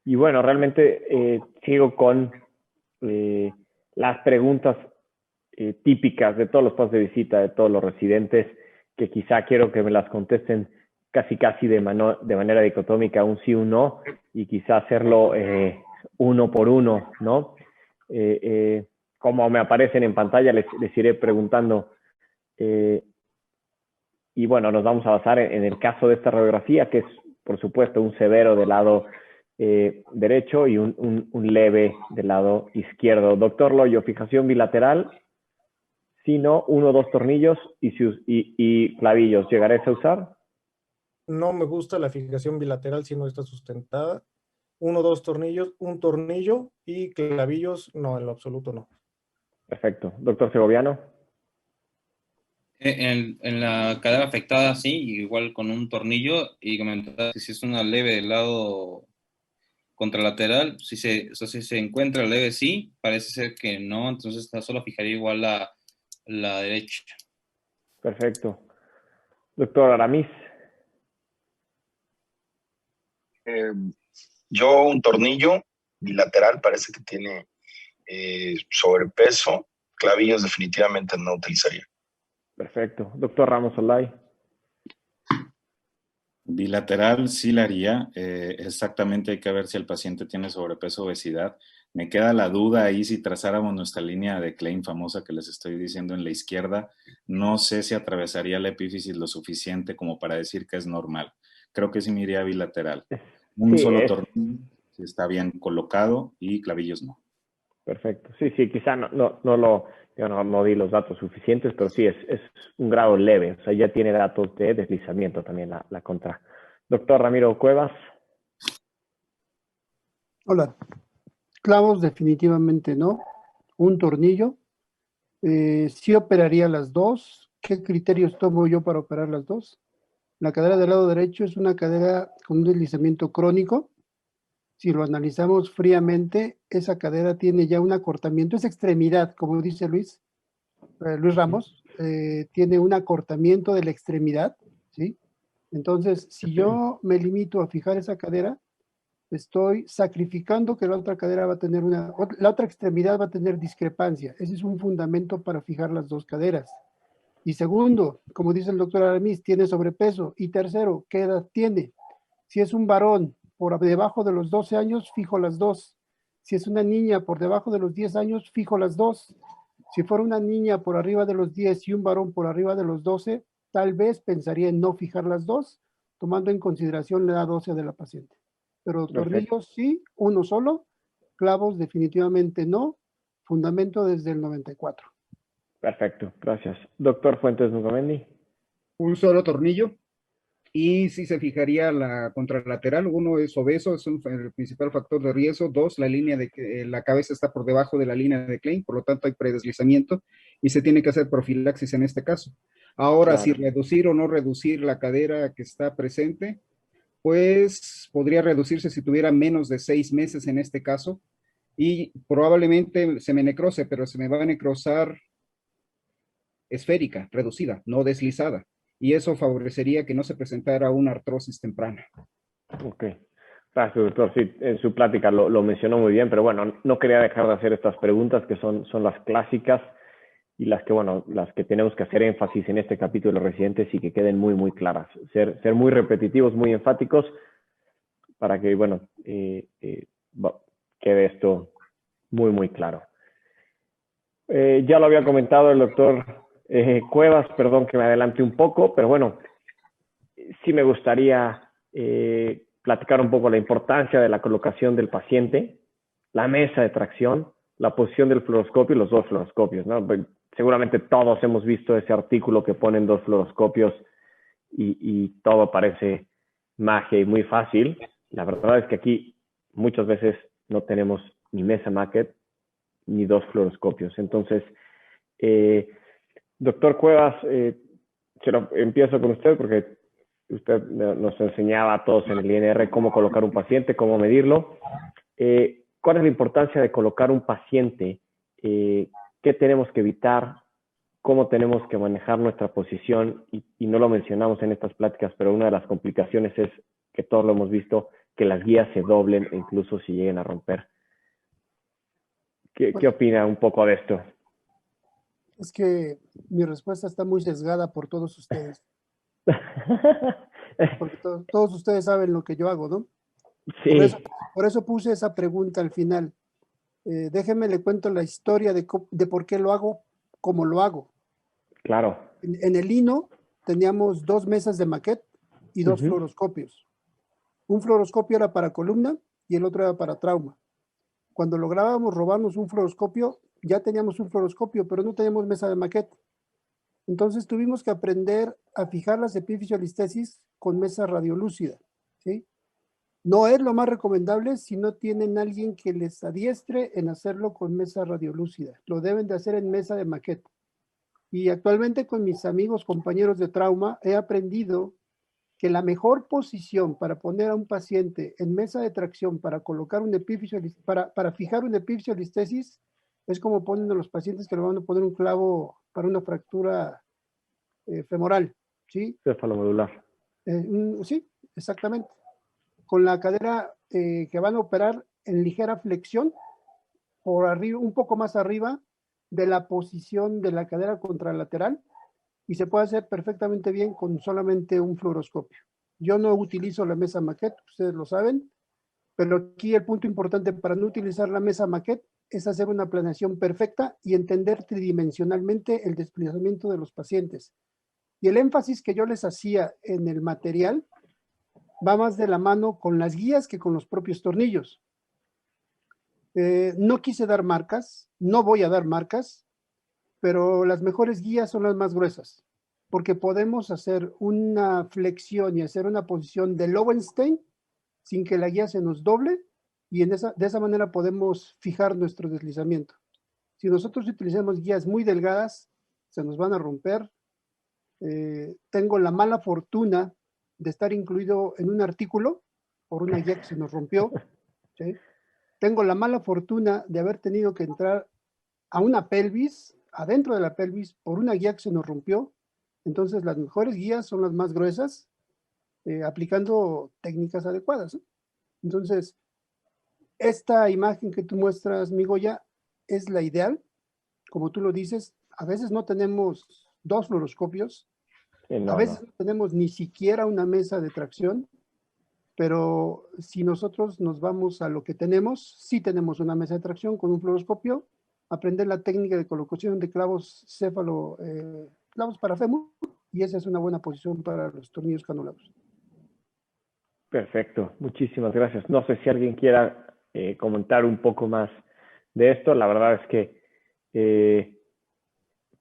Y bueno, realmente sigo con las preguntas típicas de todos los pasos de visita, de todos los residentes, que quizá quiero que me las contesten casi de manera dicotómica, un sí, un no, y quizá hacerlo uno por uno, ¿no? Como me aparecen en pantalla, les iré preguntando. Y bueno, nos vamos a basar en el caso de esta radiografía, que es, por supuesto, un severo del lado derecho y un leve del lado izquierdo. Doctor Loyo, fijación bilateral, si no, 1 o 2 tornillos y clavillos. ¿Llegarás a usar? No me gusta la fijación bilateral si no está sustentada. 1 o 2 tornillos, un tornillo y clavillos, no, en lo absoluto no. Perfecto. Doctor Segoviano. En la cadera afectada, sí, igual con un tornillo, y comentar que si es una leve del lado contralateral, si se encuentra leve, sí, parece ser que no, entonces solo fijaría igual la derecha. Perfecto. Doctor Aramis. Yo un tornillo bilateral parece que tiene sobrepeso, clavillos definitivamente no utilizaría. Perfecto. Doctor Ramos Olay. Bilateral sí la haría. Exactamente hay que ver si el paciente tiene sobrepeso o obesidad. Me queda la duda ahí si trazáramos nuestra línea de Klein famosa que les estoy diciendo en la izquierda. No sé si atravesaría la epífisis lo suficiente como para decir que es normal. Creo que sí me iría bilateral. Un Sí, solo es tornillo si está bien colocado y clavillos no. perfecto. Sí, sí, quizá yo no di los datos suficientes, pero sí es un grado leve. O sea, ya tiene datos de deslizamiento también la contra. Doctor Ramiro Cuevas. Hola. Clavos definitivamente no. Un tornillo. Sí operaría las dos. ¿Qué criterios tomo yo para operar las dos? La cadera del lado derecho es una cadera con un deslizamiento crónico. Si lo analizamos fríamente, esa cadera tiene ya un acortamiento, esa extremidad, como dice Luis Ramos, tiene un acortamiento de la extremidad, ¿sí? Entonces, si yo me limito a fijar esa cadera, estoy sacrificando que la otra cadera va a tener la otra extremidad va a tener discrepancia. Ese es un fundamento para fijar las dos caderas. Y segundo, como dice el doctor Aramis, tiene sobrepeso. Y tercero, ¿qué edad tiene? Si es un varón por debajo de los 12 años, fijo las dos. Si es una niña por debajo de los 10 años, fijo las dos. Si fuera una niña por arriba de los 10 y un varón por arriba de los 12, tal vez pensaría en no fijar las dos, tomando en consideración la edad ósea de la paciente. Pero Perfecto. tornillos sí, uno solo, clavos definitivamente no, fundamento desde el 94. Perfecto, gracias. Doctor Fuentes Nugomendi. Un solo tornillo. Y si se fijaría la contralateral, uno es obeso, es el principal factor de riesgo. Dos, la línea de que la cabeza está por debajo de la línea de Klein, por lo tanto hay predeslizamiento y se tiene que hacer profilaxis en este caso. Ahora, si Claro. reducir o no reducir la cadera que está presente, pues podría reducirse si tuviera menos de 6 meses en este caso y probablemente se me necrose, pero se me va a necrosar esférica, reducida, no deslizada. Y eso favorecería que no se presentara una artrosis temprana. Ok. Gracias, doctor. Sí, en su plática lo mencionó muy bien, pero bueno, no quería dejar de hacer estas preguntas que son las clásicas y las que, bueno, las que tenemos que hacer énfasis en este capítulo de residentes y que queden muy, muy claras. Ser muy repetitivos, muy enfáticos para que, bueno, quede esto muy, muy claro. Ya lo había comentado el doctor Cuevas, perdón que me adelante un poco, pero bueno, sí me gustaría platicar un poco la importancia de la colocación del paciente, la mesa de tracción, la posición del fluoroscopio y los dos fluoroscopios, ¿no? Seguramente todos hemos visto ese artículo que ponen dos fluoroscopios y todo parece magia y muy fácil. La verdad es que aquí muchas veces no tenemos ni mesa maquet ni dos fluoroscopios. Entonces, doctor Cuevas, empiezo con usted porque usted nos enseñaba a todos en el INR cómo colocar un paciente, cómo medirlo. ¿Cuál es la importancia de colocar un paciente? ¿Qué tenemos que evitar? ¿Cómo tenemos que manejar nuestra posición? Y no lo mencionamos en estas pláticas, pero una de las complicaciones es que todos lo hemos visto, que las guías se doblen e incluso si lleguen a romper. ¿Qué opina un poco de esto? Es que mi respuesta está muy sesgada por todos ustedes. Porque todos ustedes saben lo que yo hago, ¿no? Sí. Por eso puse esa pregunta al final. Déjenme le cuento la historia de por qué lo hago como lo hago. Claro. En el INO teníamos 2 mesas de maquet y 2 fluoroscopios. Un fluoroscopio era para columna y el otro era para trauma. Cuando lográbamos robarnos un fluoroscopio, ya teníamos un fluoroscopio, pero no teníamos mesa de maquet. Entonces tuvimos que aprender a fijar las epifisiolistesis con mesa radiolúcida, ¿sí? No es lo más recomendable si no tienen alguien que les adiestre en hacerlo con mesa radiolúcida. Lo deben de hacer en mesa de maqueta. Y actualmente con mis amigos, compañeros de trauma, he aprendido que la mejor posición para poner a un paciente en mesa de tracción para colocar un para fijar una epifisiolistesis es como ponen a los pacientes que le van a poner un clavo para una fractura femoral, ¿sí? Cefalomodular. Sí, exactamente. Con la cadera que van a operar en ligera flexión por arriba, un poco más arriba de la posición de la cadera contralateral, y se puede hacer perfectamente bien con solamente un fluoroscopio. Yo no utilizo la mesa maquette, ustedes lo saben, pero aquí el punto importante para no utilizar la mesa maquette es hacer una planeación perfecta y entender tridimensionalmente el desplazamiento de los pacientes. Y el énfasis que yo les hacía en el material va más de la mano con las guías que con los propios tornillos. No quise dar marcas, no voy a dar marcas, pero las mejores guías son las más gruesas, porque podemos hacer una flexión y hacer una posición de Lowenstein sin que la guía se nos doble, y de esa manera podemos fijar nuestro deslizamiento. Si nosotros utilizamos guías muy delgadas, se nos van a romper. Tengo la mala fortuna de estar incluido en un artículo por una guía que se nos rompió, ¿sí? Tengo la mala fortuna de haber tenido que entrar a una pelvis, adentro de la pelvis, por una guía que se nos rompió. Entonces, las mejores guías son las más gruesas, aplicando técnicas adecuadas, ¿eh? Entonces, esta imagen que tú muestras, mi Goya, es la ideal. Como tú lo dices, a veces no tenemos 2 fluoroscopios, a veces no tenemos ni siquiera una mesa de tracción, pero si nosotros nos vamos a lo que tenemos, sí tenemos una mesa de tracción con un fluoroscopio, aprender la técnica de colocación de clavos clavos para fémur, y esa es una buena posición para los tornillos canulados. Perfecto, muchísimas gracias. No sé si alguien quiera comentar un poco más de esto. La verdad es que,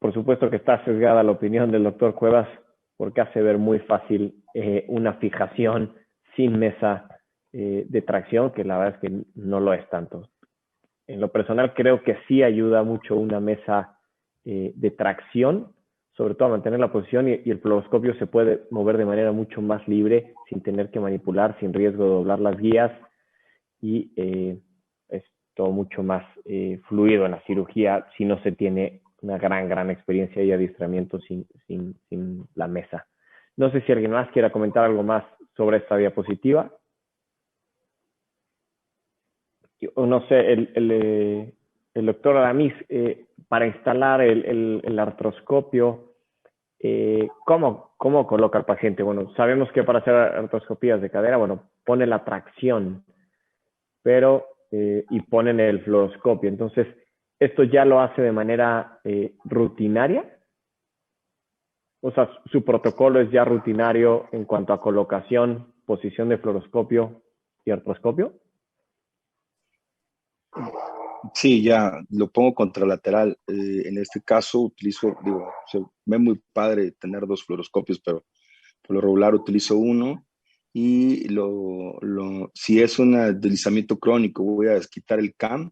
por supuesto que está sesgada la opinión del doctor Cuevas, porque hace ver muy fácil una fijación sin mesa de tracción, que la verdad es que no lo es tanto. En lo personal creo que sí ayuda mucho una mesa de tracción, sobre todo a mantener la posición, y el fluoroscopio se puede mover de manera mucho más libre, sin tener que manipular, sin riesgo de doblar las guías, y es todo mucho más fluido en la cirugía si no se tiene una gran experiencia y adiestramiento sin la mesa. No sé si alguien más quiera comentar algo más sobre esta diapositiva. O no sé, el doctor Aramis, para instalar el artroscopio, ¿cómo coloca al paciente? Bueno, sabemos que para hacer artroscopías de cadera, bueno, pone la tracción, pero y ponen el fluoroscopio. Entonces, ¿esto ya lo hace de manera rutinaria? O sea, ¿su protocolo es ya rutinario en cuanto a colocación, posición de fluoroscopio y artroscopio? Sí, ya lo pongo contralateral. En este caso utilizo, se ve muy padre tener 2 fluoroscopios, pero por lo regular utilizo uno, y si es un deslizamiento crónico, voy a desquitar el CAM.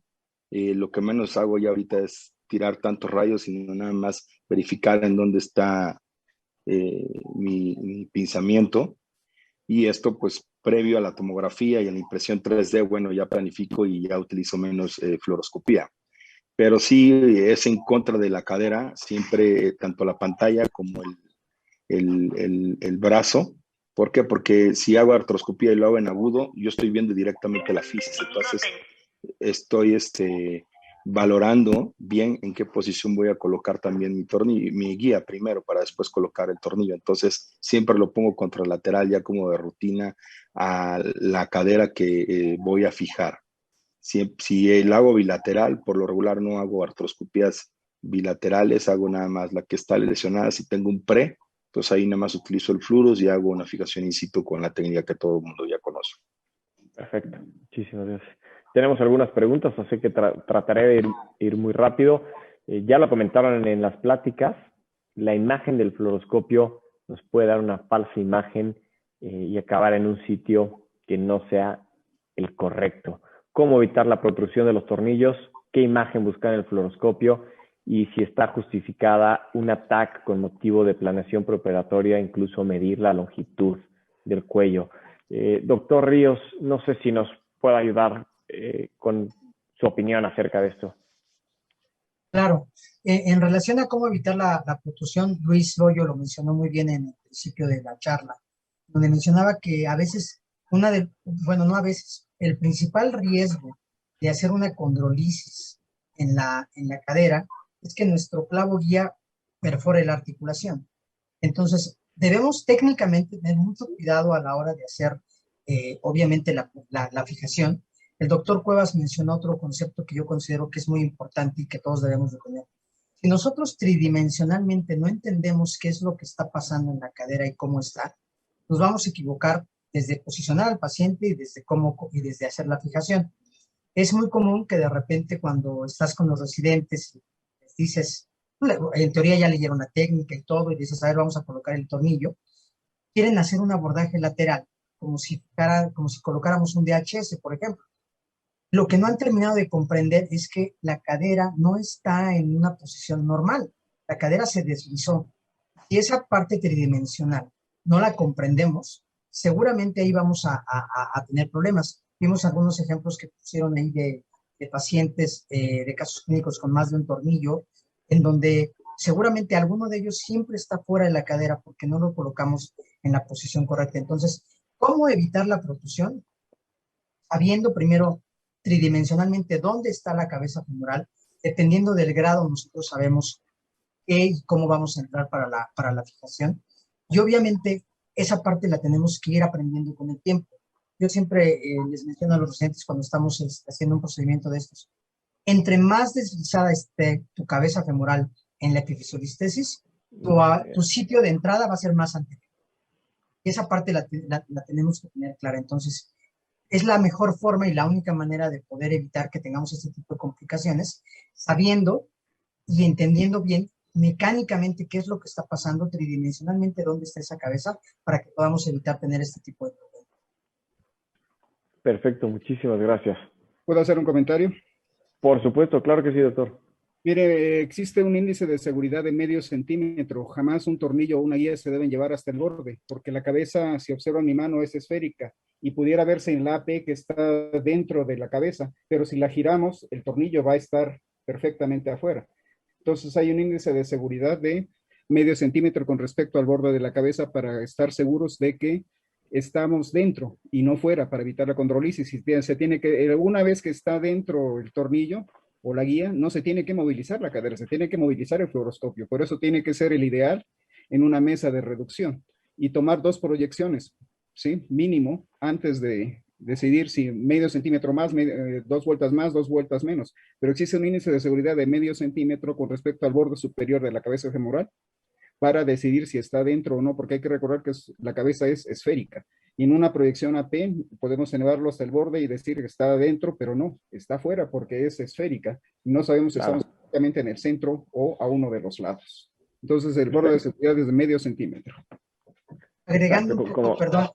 Lo que menos hago ya ahorita es tirar tantos rayos, sino nada más verificar en dónde está mi pinzamiento. Y esto pues previo a la tomografía y a la impresión 3D, bueno, ya planifico y ya utilizo menos fluoroscopía. Pero sí es en contra de la cadera, siempre tanto la pantalla como el brazo. ¿Por qué? Porque si hago artroscopía y lo hago en agudo, yo estoy viendo directamente la fisis. Entonces estoy valorando bien en qué posición voy a colocar también mi guía primero, para después colocar el tornillo. Entonces siempre lo pongo contralateral, ya como de rutina, a la cadera que voy a fijar. Si lo hago bilateral, por lo regular no hago artroscopías bilaterales, hago nada más la que está lesionada. Si tengo un pre, pues ahí nada más utilizo el fluoros y hago una fijación in situ con la técnica que todo el mundo ya conoce. Perfecto, muchísimas gracias. Tenemos algunas preguntas, así que trataré de ir muy rápido. Ya lo comentaron en las pláticas, la imagen del fluoroscopio nos puede dar una falsa imagen y acabar en un sitio que no sea el correcto. ¿Cómo evitar la protrusión de los tornillos? ¿Qué imagen buscar en el fluoroscopio? Y si está justificada una TAC con motivo de planeación preoperatoria, incluso medir la longitud del cuello. Doctor Ríos, no sé si nos puede ayudar con su opinión acerca de esto. Claro, en relación a cómo evitar la protrusión, Luis Loyo lo mencionó muy bien en el principio de la charla, donde mencionaba que a veces, no a veces, el principal riesgo de hacer una condrolisis en la cadera es que nuestro clavo guía perfore la articulación. Entonces, Debemos técnicamente tener mucho cuidado a la hora de hacer, obviamente, la fijación. El doctor Cuevas mencionó otro concepto que yo considero que es muy importante y que todos debemos de tener. Si nosotros tridimensionalmente no entendemos qué es lo que está pasando en la cadera y cómo está, nos vamos a equivocar desde posicionar al paciente y desde hacer la fijación. Es muy común que de repente cuando estás con los residentes les dices, en teoría ya leyeron la técnica y todo, y dices, a ver, vamos a colocar el tornillo, quieren hacer un abordaje lateral, como si colocáramos un DHS, por ejemplo. Lo que no han terminado de comprender es que la cadera no está en una posición normal. La cadera se deslizó. Si esa parte tridimensional no la comprendemos, seguramente ahí vamos a tener problemas. Vimos algunos ejemplos que pusieron ahí de pacientes, de casos clínicos con más de un tornillo, en donde seguramente alguno de ellos siempre está fuera de la cadera porque no lo colocamos en la posición correcta. Entonces, ¿cómo evitar la protusión? Sabiendo primero tridimensionalmente dónde está la cabeza femoral, dependiendo del grado nosotros sabemos qué y cómo vamos a entrar para la fijación. Y obviamente esa parte la tenemos que ir aprendiendo con el tiempo. Yo siempre les menciono a los residentes cuando estamos haciendo un procedimiento de estos. Entre más deslizada esté tu cabeza femoral en la epifisiolistesis, tu sitio de entrada va a ser más anterior. Y esa parte la tenemos que tener clara. Entonces, es la mejor forma y la única manera de poder evitar que tengamos este tipo de complicaciones, sabiendo y entendiendo bien mecánicamente qué es lo que está pasando, tridimensionalmente dónde está esa cabeza, para que podamos evitar tener este tipo de problemas. Perfecto, muchísimas gracias. ¿Puedo hacer un comentario? Por supuesto, claro que sí, doctor. Mire, existe un índice de seguridad de medio centímetro. Jamás un tornillo o una guía se deben llevar hasta el borde, porque la cabeza, si observan mi mano, es esférica y pudiera verse en la AP que está dentro de la cabeza, pero si la giramos, el tornillo va a estar perfectamente afuera. Entonces hay un índice de seguridad de medio centímetro con respecto al borde de la cabeza para estar seguros de que estamos dentro y no fuera, para evitar la condrolisis. Se tiene que, una vez que está dentro el tornillo o la guía, no se tiene que movilizar la cadera, se tiene que movilizar el fluoroscopio. Por eso tiene que ser el ideal en una mesa de reducción y tomar 2 proyecciones, ¿sí? Mínimo, antes de decidir si medio centímetro más, 2 vueltas más, 2 vueltas menos. Pero existe un índice de seguridad de medio centímetro con respecto al borde superior de la cabeza femoral para decidir si está dentro o no, porque hay que recordar que la cabeza es esférica. Y en una proyección AP podemos elevarlo hasta el borde y decir que está adentro, pero no, está afuera porque es esférica. No sabemos si estamos exactamente en el centro o a uno de los lados. Entonces el borde de seguridad es de medio centímetro. Agregando un poco, perdón,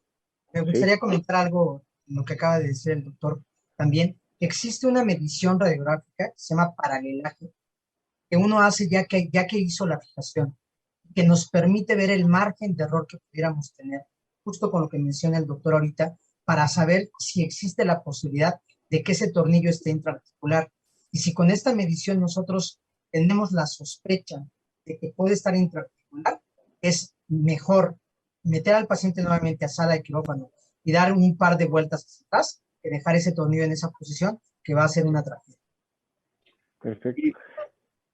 me gustaría comentar algo en lo que acaba de decir el doctor también. Existe una medición radiográfica que se llama paralelaje, que uno hace ya que hizo la fijación, que nos permite ver el margen de error que pudiéramos tener, justo con lo que menciona el doctor ahorita, para saber si existe la posibilidad de que ese tornillo esté intraarticular. Y si con esta medición nosotros tenemos la sospecha de que puede estar intraarticular, es mejor meter al paciente nuevamente a sala de quirófano y dar un par de vueltas hacia atrás que dejar ese tornillo en esa posición, que va a ser una tragedia. Perfecto. Y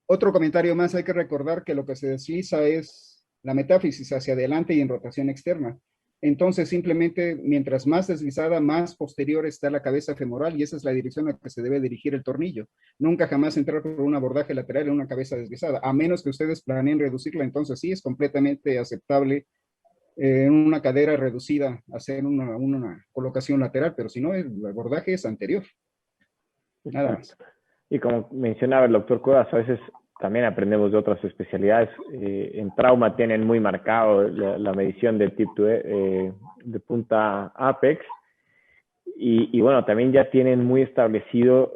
otro comentario más, hay que recordar que lo que se desliza es la metáfisis hacia adelante y en rotación externa. Entonces, simplemente, mientras más deslizada, más posterior está la cabeza femoral y esa es la dirección a la que se debe dirigir el tornillo. Nunca jamás entrar por un abordaje lateral en una cabeza deslizada, a menos que ustedes planeen reducirla. Entonces, sí, es completamente aceptable en una cadera reducida hacer una colocación lateral, pero si no, el abordaje es anterior. Nada más. Y como mencionaba el doctor Cuevas, a veces también aprendemos de otras especialidades. En trauma tienen muy marcado la medición del tip de punta apex. Y bueno, también ya tienen muy establecido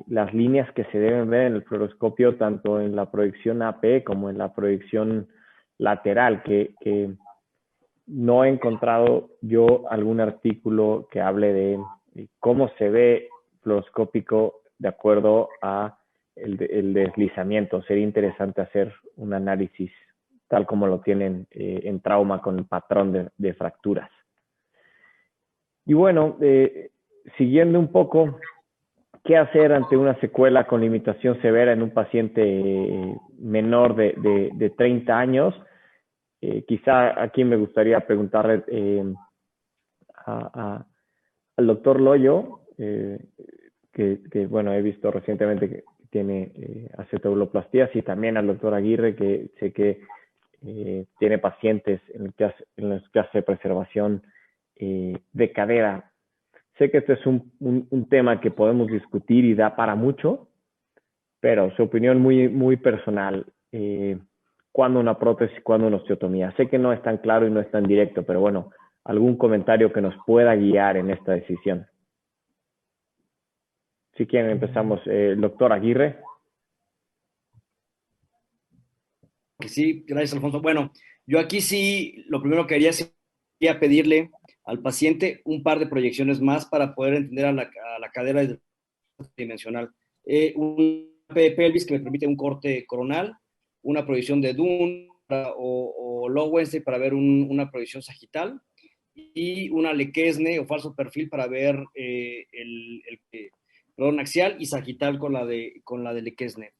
las líneas que se deben ver en el fluoroscopio, tanto en la proyección AP como en la proyección lateral, que no he encontrado yo algún artículo que hable de cómo se ve fluoroscópico de acuerdo a el deslizamiento. Sería interesante hacer un análisis tal como lo tienen en trauma con el patrón de fracturas. Y bueno, siguiendo un poco, ¿qué hacer ante una secuela con limitación severa en un paciente menor de 30 años? Quizá aquí me gustaría preguntarle al doctor Loyo, que, bueno, he visto recientemente que tiene acetobuloplastías, y también al doctor Aguirre, que sé que tiene pacientes en los que hace preservación de cadera. Sé que este es un tema que podemos discutir y da para mucho, pero su opinión muy personal. ¿Cuándo una prótesis, cuándo una osteotomía? Sé que no es tan claro y no es tan directo, pero bueno, algún comentario que nos pueda guiar en esta decisión. Si quieren, empezamos. El doctor Aguirre. Sí, gracias, Alfonso. Bueno, yo aquí sí, lo primero que haría sería pedirle al paciente un par de proyecciones más para poder entender a la cadera dimensional. Un pelvis que me permite un corte coronal, una proyección de Dunn o Lowenstein para ver una proyección sagital, y una Lequesne o falso perfil para ver el perdón, axial y sagital con la de Lequesne.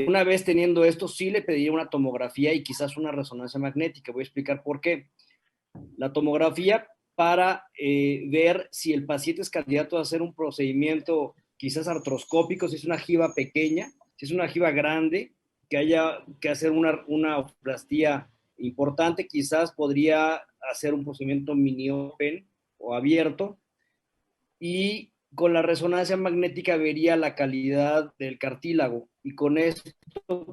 Una vez teniendo esto, sí le pediría una tomografía y quizás una resonancia magnética. Voy a explicar por qué. La tomografía para ver si el paciente es candidato a hacer un procedimiento quizás artroscópico, si es una jiba pequeña, si es una jiba grande, que haya que hacer una osteoplastía importante, quizás podría hacer un procedimiento mini open o abierto, y con la resonancia magnética vería la calidad del cartílago, y con esto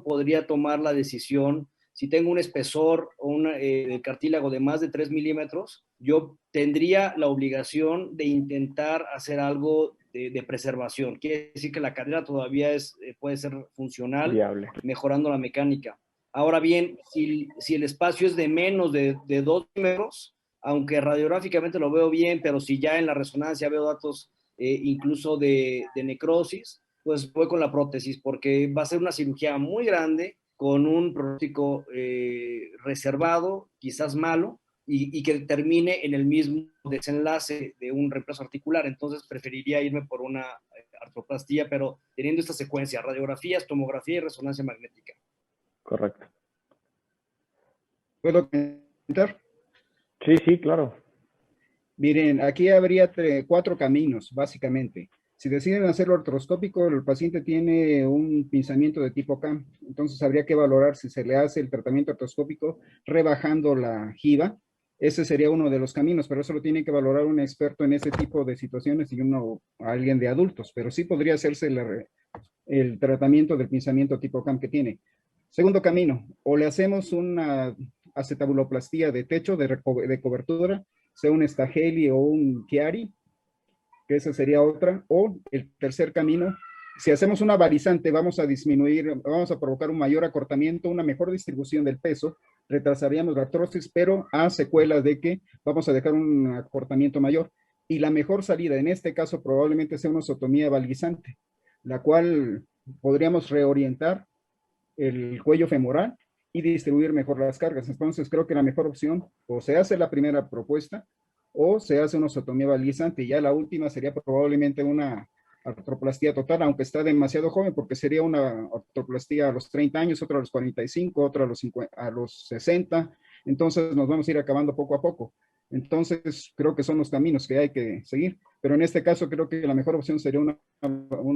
podría tomar la decisión. Si tengo un espesor o de cartílago de más de 3 milímetros, yo tendría la obligación de intentar hacer algo de preservación. Quiere decir que la cadera todavía puede ser funcional, viable, mejorando la mecánica. Ahora bien, si el espacio es de menos de 2 metros, aunque radiográficamente lo veo bien, pero si ya en la resonancia veo datos incluso de necrosis, pues voy con la prótesis, porque va a ser una cirugía muy grande, con un pronóstico reservado, quizás malo, y que termine en el mismo desenlace de un reemplazo articular. Entonces preferiría irme por una artroplastía, pero teniendo esta secuencia: radiografías, tomografía y resonancia magnética. Correcto. ¿Puedo comentar? Sí, claro. Miren, aquí habría 4 caminos, básicamente. Si deciden hacerlo artroscópico, el paciente tiene un pinzamiento de tipo CAM, entonces habría que valorar si se le hace el tratamiento artroscópico rebajando la jiba. Ese sería uno de los caminos, pero eso lo tiene que valorar un experto en ese tipo de situaciones y alguien de adultos, pero sí podría hacerse el tratamiento del pinzamiento tipo CAM que tiene. Segundo camino, o le hacemos una acetabuloplastía de techo de cobertura, sea un Stageli o un Chiari, que esa sería otra. O el tercer camino, si hacemos una balizante, vamos a provocar un mayor acortamiento, una mejor distribución del peso, retrasaríamos la artrosis, pero a secuelas de que vamos a dejar un acortamiento mayor. Y la mejor salida en este caso probablemente sea una osteotomía valguisante, la cual podríamos reorientar el cuello femoral y distribuir mejor las cargas. Entonces creo que la mejor opción, o se hace la primera propuesta, o se hace una osteotomía valguisante, y ya la última sería probablemente una artroplastía total, aunque está demasiado joven, porque sería una artroplastía a los 30 años, otra a los 45, otra a los 60, entonces nos vamos a ir acabando poco a poco. Entonces creo que son los caminos que hay que seguir, pero en este caso creo que la mejor opción sería una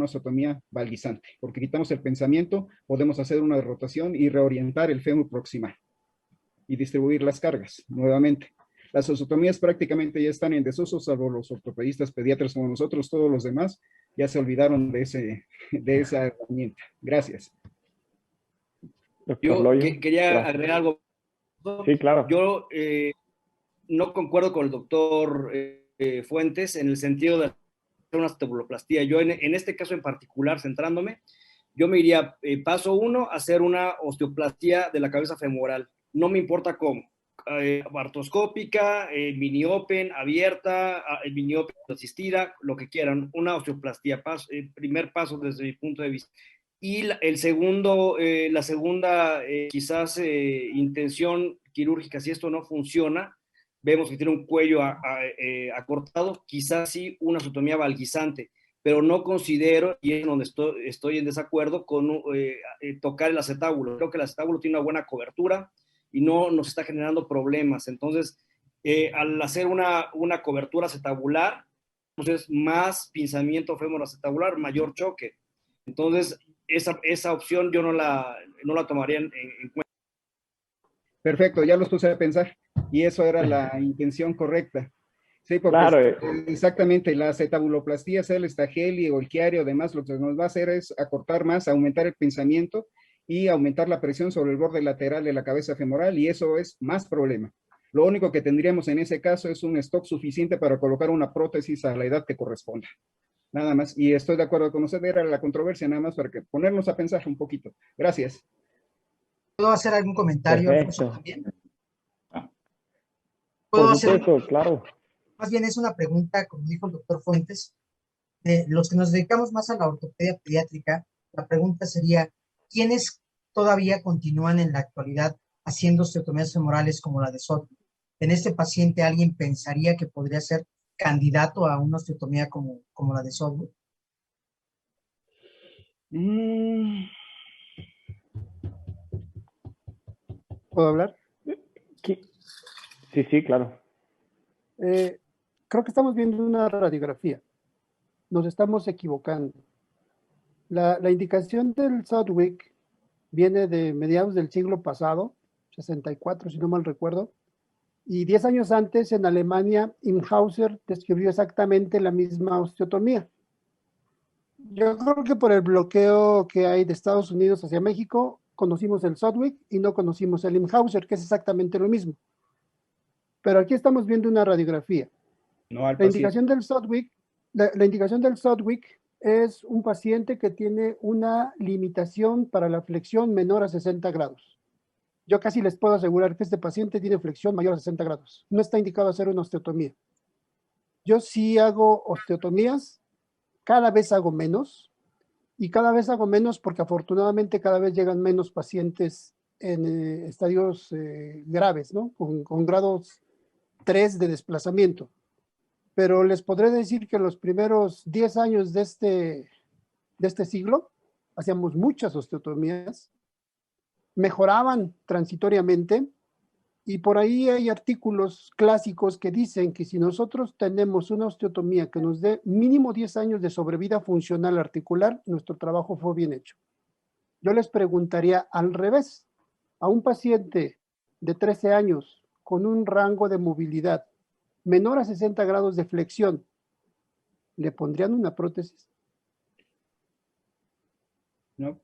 osteotomía valguisante, porque quitamos el pensamiento, podemos hacer una rotación y reorientar el fémur proximal y distribuir las cargas nuevamente. Las osteotomías prácticamente ya están en desuso, salvo los ortopedistas pediatras como nosotros. Todos los demás ya se olvidaron de esa herramienta. Gracias. Yo quería agregar algo. Sí, claro. Yo no concuerdo con el doctor Fuentes en el sentido de hacer una osteoplastía. Yo en este caso en particular, centrándome, yo me iría paso 1, hacer una osteoplastía de la cabeza femoral. No me importa cómo. Artroscópica, mini open, abierta, mini open asistida, lo que quieran, una osteoplastía, primer paso desde mi punto de vista. Y la segunda quizás intención quirúrgica, si esto no funciona, vemos que tiene un cuello acortado, quizás sí una osteotomía valguisante, pero no considero, y es donde estoy en desacuerdo, con tocar el acetábulo. Creo que el acetábulo tiene una buena cobertura, y no nos está generando problemas. Entonces, al hacer una cobertura acetabular, pues es más pinzamiento fémoro-acetabular, mayor choque. Entonces, esa opción yo no la tomaría en cuenta. Perfecto, ya los puse a pensar y eso era la intención correcta. Sí, porque Claro. exactamente la acetabuloplastía, sea el Stageli o el Chiari o demás, lo que nos va a hacer es acortar más, aumentar el pinzamiento y aumentar la presión sobre el borde lateral de la cabeza femoral y eso es más problema. Lo único que tendríamos en ese caso es un stock suficiente para colocar una prótesis a la edad que corresponda. Nada más, y estoy de acuerdo con usted, era la controversia nada más para que ponernos a pensar un poquito. Gracias. ¿Puedo hacer algún comentario, Alfonso, también? Por supuesto, claro. Más bien es una pregunta, como dijo el doctor Fuentes, los que nos dedicamos más a la ortopedia pediátrica, la pregunta sería, ¿quiénes todavía continúan en la actualidad haciendo osteotomías femorales como la de Sotwick? En este paciente, ¿alguien pensaría que podría ser candidato a una osteotomía como la de Sotwick? ¿Puedo hablar? Sí, claro. Creo que estamos viendo una radiografía. Nos estamos equivocando. La indicación del Sotwick viene de mediados del siglo pasado, 64, si no mal recuerdo, y 10 años antes en Alemania, Imhauser describió exactamente la misma osteotomía. Yo creo que por el bloqueo que hay de Estados Unidos hacia México, conocimos el Sotwick y no conocimos el Imhauser, que es exactamente lo mismo. Pero aquí estamos viendo una radiografía. No, la indicación del Sotwick, la indicación del Sotwick es un paciente que tiene una limitación para la flexión menor a 60 grados. Yo casi les puedo asegurar que este paciente tiene flexión mayor a 60 grados. No está indicado hacer una osteotomía. Yo sí hago osteotomías, cada vez hago menos, y cada vez hago menos porque afortunadamente cada vez llegan menos pacientes en estadios graves, ¿no? Con grados 3 de desplazamiento. Pero les podré decir que los primeros 10 años de este siglo hacíamos muchas osteotomías, mejoraban transitoriamente, y por ahí hay artículos clásicos que dicen que si nosotros tenemos una osteotomía que nos dé mínimo 10 años de sobrevida funcional articular, nuestro trabajo fue bien hecho. Yo les preguntaría al revés, a un paciente de 13 años con un rango de movilidad menor a 60 grados de flexión, ¿le pondrían una prótesis? No,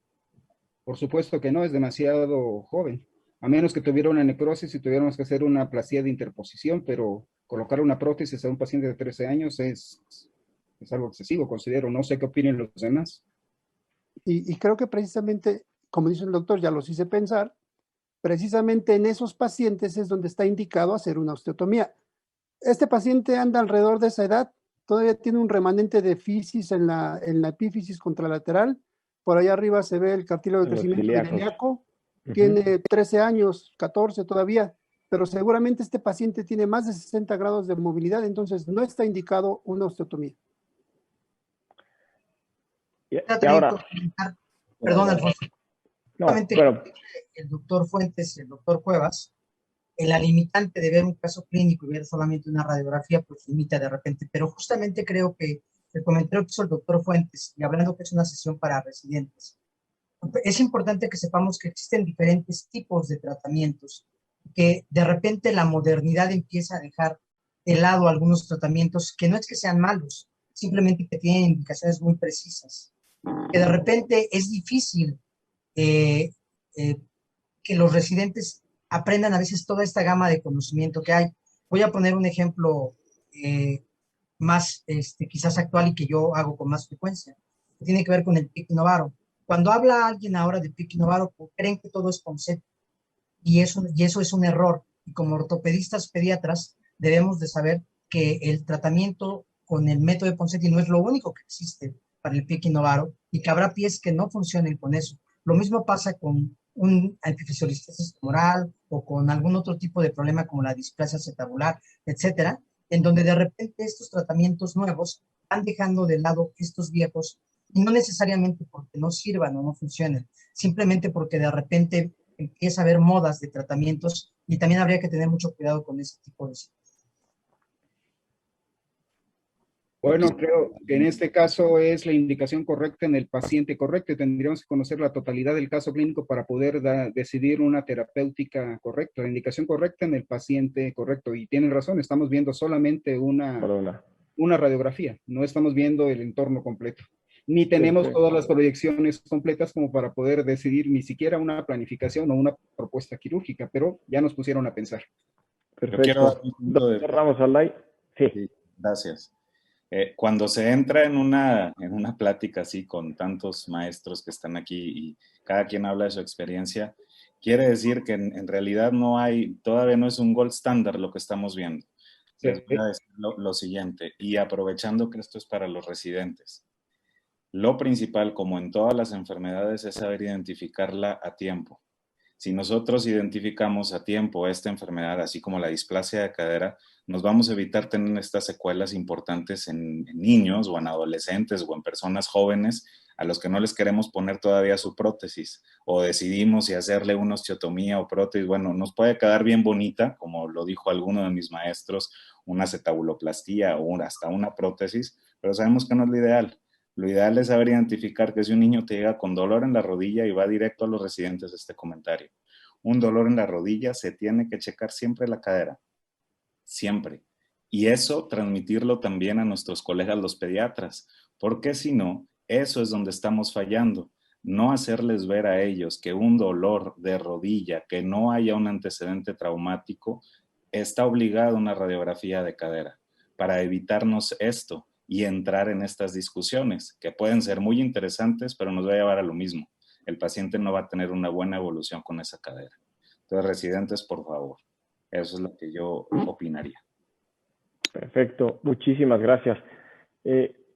por supuesto que no, es demasiado joven. A menos que tuviera una necrosis y tuviéramos que hacer una plastía de interposición, pero colocar una prótesis a un paciente de 13 años es algo excesivo, considero. No sé qué opinen los demás. Y creo que precisamente, como dice el doctor, ya los hice pensar, precisamente en esos pacientes es donde está indicado hacer una osteotomía. Este paciente anda alrededor de esa edad, todavía tiene un remanente de fisis en la epífisis contralateral, por allá arriba se ve el cartílago de crecimiento del ilíaco, tiene 13 años, 14 todavía, pero seguramente este paciente tiene más de 60 grados de movilidad, entonces no está indicado una osteotomía. Y ahora, perdón, Alfonso. No, pero el doctor Fuentes y el doctor Cuevas, en la limitante de ver un caso clínico y ver solamente una radiografía, pues limita de repente, pero justamente creo que el comentario que hizo el doctor Fuentes, y hablando que es una sesión para residentes, es importante que sepamos que existen diferentes tipos de tratamientos, que de repente la modernidad empieza a dejar de lado algunos tratamientos que no es que sean malos, simplemente que tienen indicaciones muy precisas, que de repente es difícil que los residentes aprendan a veces toda esta gama de conocimiento que hay. Voy a poner un ejemplo más quizás actual y que yo hago con más frecuencia, que tiene que ver con el PIC Novaro. Cuando habla alguien ahora de PIC Novaro, creen que todo es concepto, y eso es un error, y como ortopedistas pediatras debemos de saber que el tratamiento con el método de Ponseti no es lo único que existe para el PIC Novaro, y que habrá pies que no funcionen con eso. Lo mismo pasa con un epifisiolistesis tumoral o con algún otro tipo de problema como la displasia acetabular, etcétera, en donde de repente estos tratamientos nuevos van dejando de lado estos viejos, y no necesariamente porque no sirvan o no funcionen, simplemente porque de repente empieza a haber modas de tratamientos y también habría que tener mucho cuidado con ese tipo de situaciones. Bueno, creo que en este caso es la indicación correcta en el paciente correcto. Tendríamos que conocer la totalidad del caso clínico para poder decidir una terapéutica correcta, la indicación correcta en el paciente correcto. Y tienen razón, estamos viendo solamente una radiografía, no estamos viendo el entorno completo. Ni tenemos todas las proyecciones completas como para poder decidir ni siquiera una planificación o una propuesta quirúrgica, pero ya nos pusieron a pensar. Perfecto. Doctor Ramos Alday. Sí, gracias. Cuando se entra en una plática así con tantos maestros que están aquí y cada quien habla de su experiencia, quiere decir que en realidad todavía no es un gold standard lo que estamos viendo. Sí. Les voy a decir lo siguiente, y aprovechando que esto es para los residentes. Lo principal, como en todas las enfermedades, es saber identificarla a tiempo. Si nosotros identificamos a tiempo esta enfermedad, así como la displasia de cadera, nos vamos a evitar tener estas secuelas importantes en niños o en adolescentes o en personas jóvenes a los que no les queremos poner todavía su prótesis o decidimos si hacerle una osteotomía o prótesis. Bueno, nos puede quedar bien bonita, como lo dijo alguno de mis maestros, una acetabuloplastía o hasta una prótesis, pero sabemos que no es lo ideal. Lo ideal es saber identificar que si un niño te llega con dolor en la rodilla y va directo a los residentes este comentario. Un dolor en la rodilla, se tiene que checar siempre la cadera. Siempre. Y eso transmitirlo también a nuestros colegas los pediatras, porque si no, eso es donde estamos fallando. No hacerles ver a ellos que un dolor de rodilla, que no haya un antecedente traumático, está obligado a una radiografía de cadera para evitarnos esto y entrar en estas discusiones que pueden ser muy interesantes, pero nos va a llevar a lo mismo. El paciente no va a tener una buena evolución con esa cadera. Entonces, residentes, por favor. Eso es lo que yo opinaría. Perfecto, muchísimas gracias.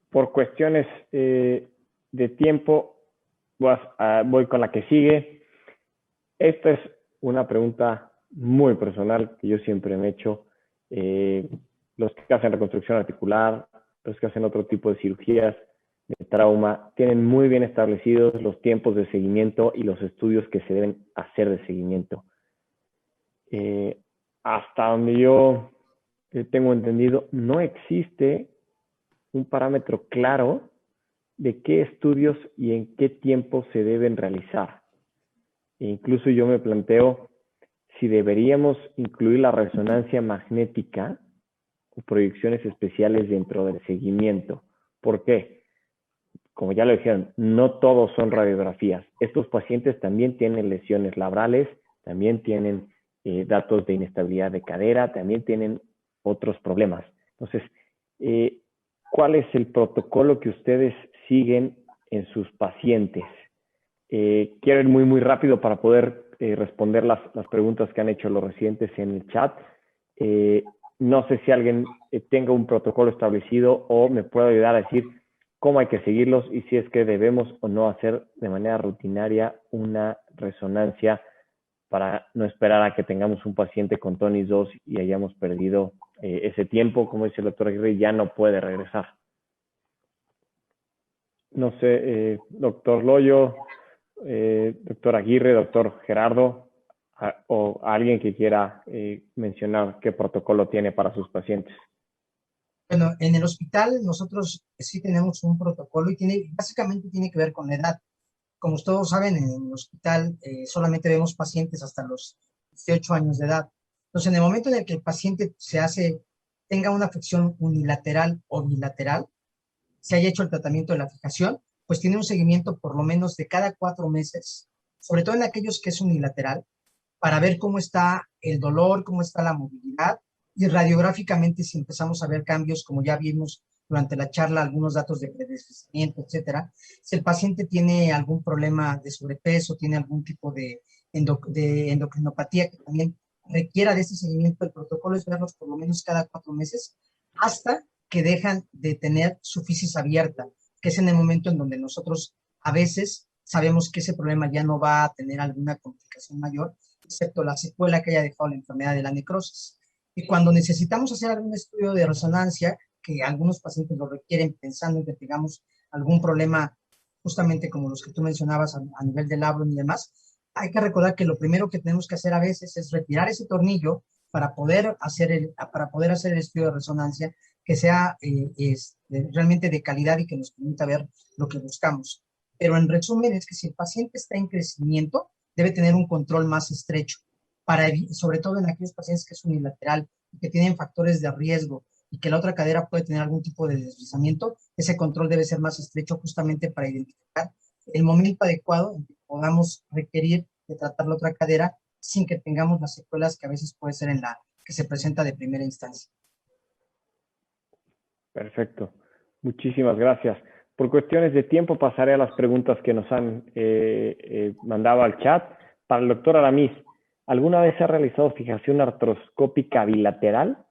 Por cuestiones de tiempo, voy con la que sigue. Esta es una pregunta muy personal que yo siempre me he hecho. Los que hacen reconstrucción articular, los que hacen otro tipo de cirugías de trauma, tienen muy bien establecidos los tiempos de seguimiento y los estudios que se deben hacer de seguimiento. Hasta donde yo tengo entendido, no existe un parámetro claro de qué estudios y en qué tiempo se deben realizar. E incluso yo me planteo si deberíamos incluir la resonancia magnética o proyecciones especiales dentro del seguimiento. ¿Por qué? Como ya lo dijeron, no todos son radiografías. Estos pacientes también tienen lesiones labrales, también tienen datos de inestabilidad de cadera, también tienen otros problemas. Entonces, ¿cuál es el protocolo que ustedes siguen en sus pacientes? Quiero ir muy rápido para poder responder las preguntas que han hecho los residentes en el chat. No sé si alguien tenga un protocolo establecido o me puede ayudar a decir cómo hay que seguirlos y si es que debemos o no hacer de manera rutinaria una resonancia para no esperar a que tengamos un paciente con TONIS 2 y hayamos perdido ese tiempo. Como dice el doctor Aguirre, ya no puede regresar. No sé, doctor Loyo, doctor Aguirre, doctor Gerardo, o alguien que quiera mencionar qué protocolo tiene para sus pacientes. Bueno, en el hospital nosotros sí tenemos un protocolo y básicamente tiene que ver con la edad. Como todos saben, en el hospital solamente vemos pacientes hasta los 18 años de edad. Entonces, en el momento en el que el paciente tenga una afección unilateral o bilateral, se haya hecho el tratamiento de la fijación, pues tiene un seguimiento por lo menos de cada 4 meses, sobre todo en aquellos que es unilateral, para ver cómo está el dolor, cómo está la movilidad, y radiográficamente si empezamos a ver cambios, como ya vimos durante la charla, algunos datos de predeslizamiento, etcétera. Si el paciente tiene algún problema de sobrepeso, tiene algún tipo de endocrinopatía que también requiera de ese seguimiento, el protocolo es verlos por lo menos cada 4 meses, hasta que dejan de tener su fisis abierta, que es en el momento en donde nosotros a veces sabemos que ese problema ya no va a tener alguna complicación mayor, excepto la secuela que haya dejado la enfermedad de la necrosis. Y cuando necesitamos hacer algún estudio de resonancia, que algunos pacientes lo requieren pensando en que tengamos algún problema, justamente como los que tú mencionabas a nivel del labrum y demás, hay que recordar que lo primero que tenemos que hacer a veces es retirar ese tornillo para poder hacer el estudio de resonancia que sea realmente de calidad y que nos permita ver lo que buscamos. Pero en resumen es que si el paciente está en crecimiento, debe tener un control más estrecho, sobre todo en aquellos pacientes que es unilateral y que tienen factores de riesgo y que la otra cadera puede tener algún tipo de deslizamiento, ese control debe ser más estrecho justamente para identificar el momento adecuado en que podamos requerir de tratar la otra cadera sin que tengamos las secuelas que a veces puede ser en la que se presenta de primera instancia. Perfecto. Muchísimas gracias. Por cuestiones de tiempo pasaré a las preguntas que nos han mandado al chat. Para el doctor Aramis, ¿alguna vez se ha realizado fijación artroscópica bilateral?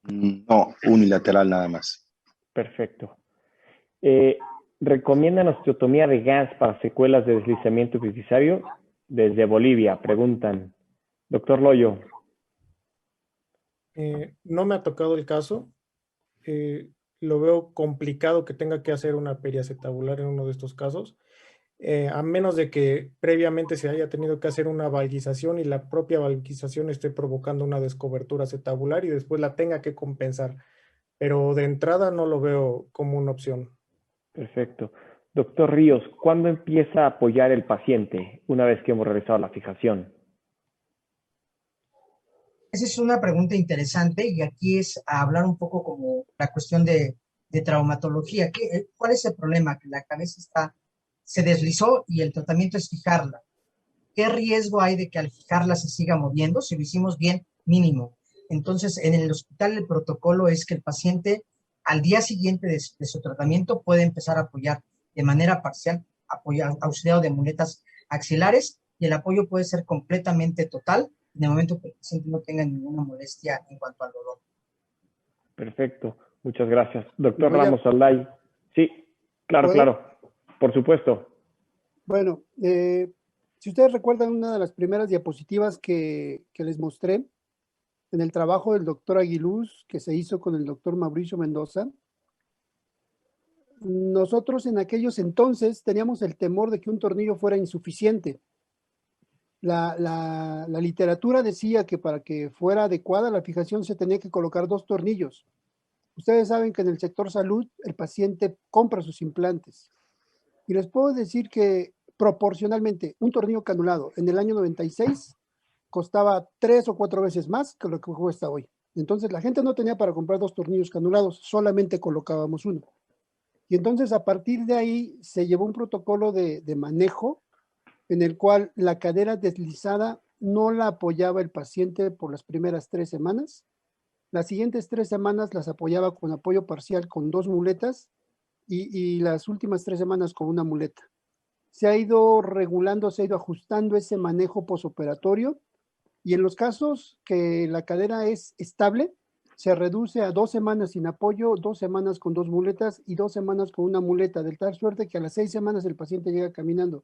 No, unilateral nada más. Perfecto. ¿Recomiendan osteotomía de Gans para secuelas de deslizamiento epifisiario? Desde Bolivia, preguntan. Doctor Loyo. No me ha tocado el caso. Lo veo complicado que tenga que hacer una periacetabular en uno de estos casos, a menos de que previamente se haya tenido que hacer una valgización y la propia valgización esté provocando una descobertura acetabular y después la tenga que compensar. Pero de entrada no lo veo como una opción. Perfecto. Doctor Ríos, ¿cuándo empieza a apoyar el paciente una vez que hemos realizado la fijación? Esa es una pregunta interesante y aquí es a hablar un poco como la cuestión de traumatología. ¿Cuál es el problema? Que la cabeza se deslizó y el tratamiento es fijarla. ¿Qué riesgo hay de que al fijarla se siga moviendo? Si lo hicimos bien, mínimo. Entonces, en el hospital el protocolo es que el paciente al día siguiente de su tratamiento puede empezar a apoyar de manera parcial, auxiliado de muletas axilares, y el apoyo puede ser completamente total en el momento que el paciente no tenga ninguna molestia en cuanto al dolor. Perfecto, muchas gracias. Doctor Ramos Alday. Sí, claro, claro, por supuesto. Bueno, si ustedes recuerdan una de las primeras diapositivas que les mostré, en el trabajo del doctor Aguiluz, que se hizo con el doctor Mauricio Mendoza, nosotros en aquellos entonces teníamos el temor de que un tornillo fuera insuficiente. La literatura decía que para que fuera adecuada la fijación se tenía que colocar 2 tornillos. Ustedes saben que en el sector salud el paciente compra sus implantes. Y les puedo decir que proporcionalmente un tornillo canulado en el año 96 costaba 3 o 4 veces más que lo que cuesta hoy. Entonces la gente no tenía para comprar 2 tornillos canulados, solamente colocábamos uno. Y entonces a partir de ahí se llevó un protocolo de manejo en el cual la cadera deslizada no la apoyaba el paciente por las primeras 3 semanas. Las siguientes 3 semanas las apoyaba con apoyo parcial con 2 muletas y las últimas 3 semanas con una muleta. Se ha ido regulando, se ha ido ajustando ese manejo posoperatorio y en los casos que la cadera es estable, se reduce a 2 semanas sin apoyo, 2 semanas con 2 muletas y 2 semanas con una muleta, de tal suerte que a las 6 semanas el paciente llega caminando.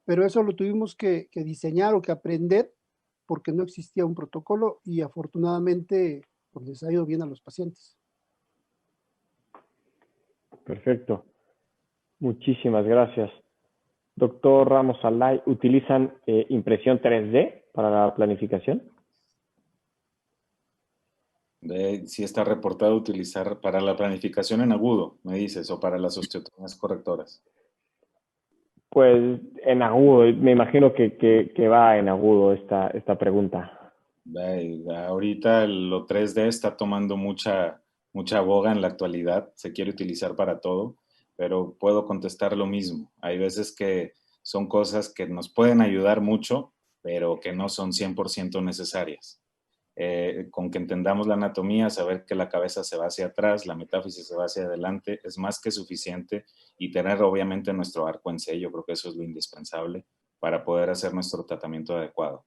Pero eso lo tuvimos que diseñar o que aprender porque no existía un protocolo y afortunadamente pues, les ha ido bien a los pacientes. Perfecto. Muchísimas gracias. Doctor Ramos Alday, ¿utilizan impresión 3D para la planificación? Sí está reportado utilizar para la planificación en agudo, me dices, o para las osteotomías correctoras. Pues en agudo, me imagino que va en agudo esta pregunta. Ahorita lo 3D está tomando mucha boga en la actualidad, se quiere utilizar para todo, pero puedo contestar lo mismo. Hay veces que son cosas que nos pueden ayudar mucho, pero que no son 100% necesarias. Con que entendamos la anatomía, saber que la cabeza se va hacia atrás, la metáfisis se va hacia adelante, es más que suficiente, y tener obviamente nuestro arco en sello, creo que eso es lo indispensable para poder hacer nuestro tratamiento adecuado.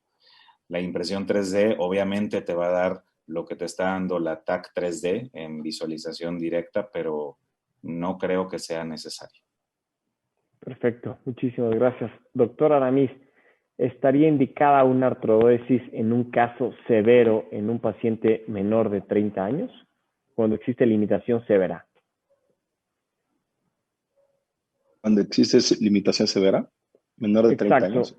La impresión 3D obviamente te va a dar lo que te está dando la TAC 3D en visualización directa, pero no creo que sea necesario. Perfecto, muchísimas gracias. Doctor Aramis, ¿estaría indicada una artrodesis en un caso severo en un paciente menor de 30 años, cuando existe limitación severa? Cuando existe limitación severa. Menor de 30 Exacto. años.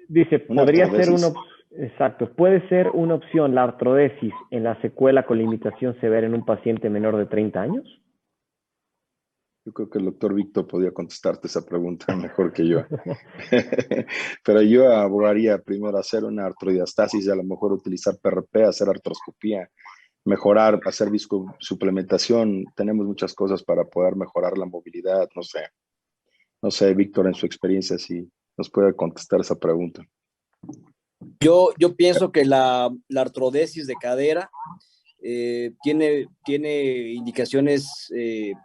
Dice, una podría ser artrodesis. exacto, puede ser una opción la artrodesis en la secuela con limitación severa en un paciente menor de 30 años. Yo creo que el doctor Víctor podría contestarte esa pregunta mejor que yo. Pero yo abogaría primero hacer una artrodiastasis y a lo mejor utilizar PRP, hacer artroscopía, mejorar, hacer viscosuplementación. Tenemos muchas cosas para poder mejorar la movilidad. No sé, Víctor, en su experiencia, si nos puede contestar esa pregunta. Yo pienso que la artrodesis de cadera tiene indicaciones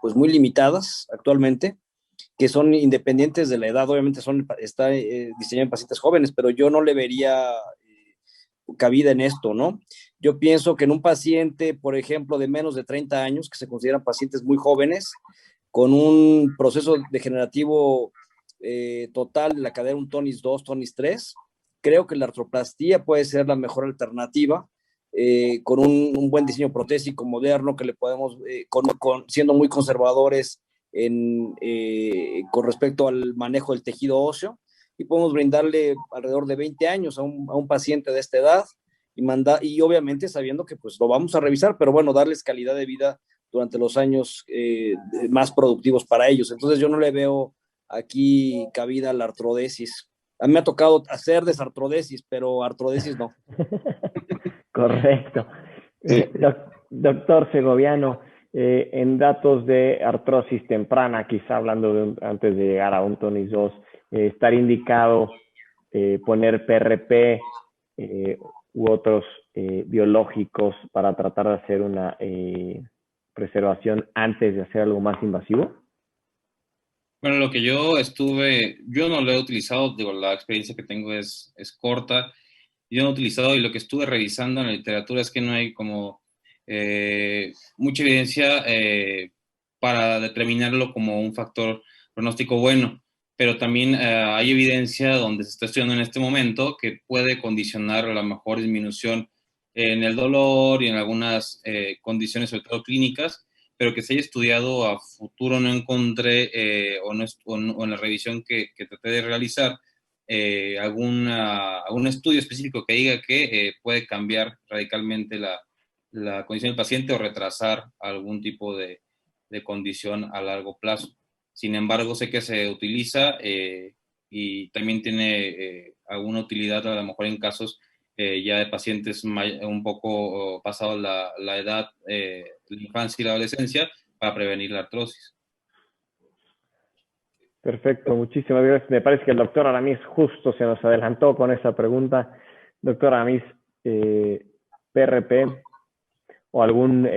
pues muy limitadas actualmente, que son independientes de la edad. Obviamente está diseñado en pacientes jóvenes, pero yo no le vería cabida en esto, ¿no? Yo pienso que en un paciente, por ejemplo, de menos de 30 años, que se consideran pacientes muy jóvenes, con un proceso degenerativo total de la cadera, un tonis 2, tonis 3, creo que la artroplastía puede ser la mejor alternativa, con un buen diseño protésico moderno que le podemos, siendo muy conservadores con respecto al manejo del tejido óseo, y podemos brindarle alrededor de 20 años a un paciente de esta edad y obviamente sabiendo que pues lo vamos a revisar, pero bueno, darles calidad de vida durante los años más productivos para ellos. Entonces yo no le veo aquí cabida a la artrodesis. A mí me ha tocado hacer desartrodesis, pero artrodesis no. Correcto. Doctor Segoviano, en datos de artrosis temprana, quizá hablando antes de llegar a un tonis 2, estar indicado poner PRP u otros biológicos para tratar de hacer una preservación antes de hacer algo más invasivo? Bueno, lo que yo no lo he utilizado, digo, la experiencia que tengo es corta. Yo no he utilizado, y lo que estuve revisando en la literatura es que no hay como mucha evidencia para determinarlo como un factor pronóstico bueno, pero también hay evidencia donde se está estudiando en este momento que puede condicionar a la mejor disminución en el dolor y en algunas condiciones, sobre todo clínicas, pero que se haya estudiado a futuro no encontré, o en la revisión que traté de realizar, algún estudio específico que diga que puede cambiar radicalmente la condición del paciente o retrasar algún tipo de condición a largo plazo. Sin embargo, sé que se utiliza y también tiene alguna utilidad a lo mejor en casos ya de pacientes un poco pasado la edad, la infancia y la adolescencia, para prevenir la artrosis. Perfecto, muchísimas gracias. Me parece que el doctor Aramis justo se nos adelantó con esa pregunta. Doctor Aramis, PRP o algún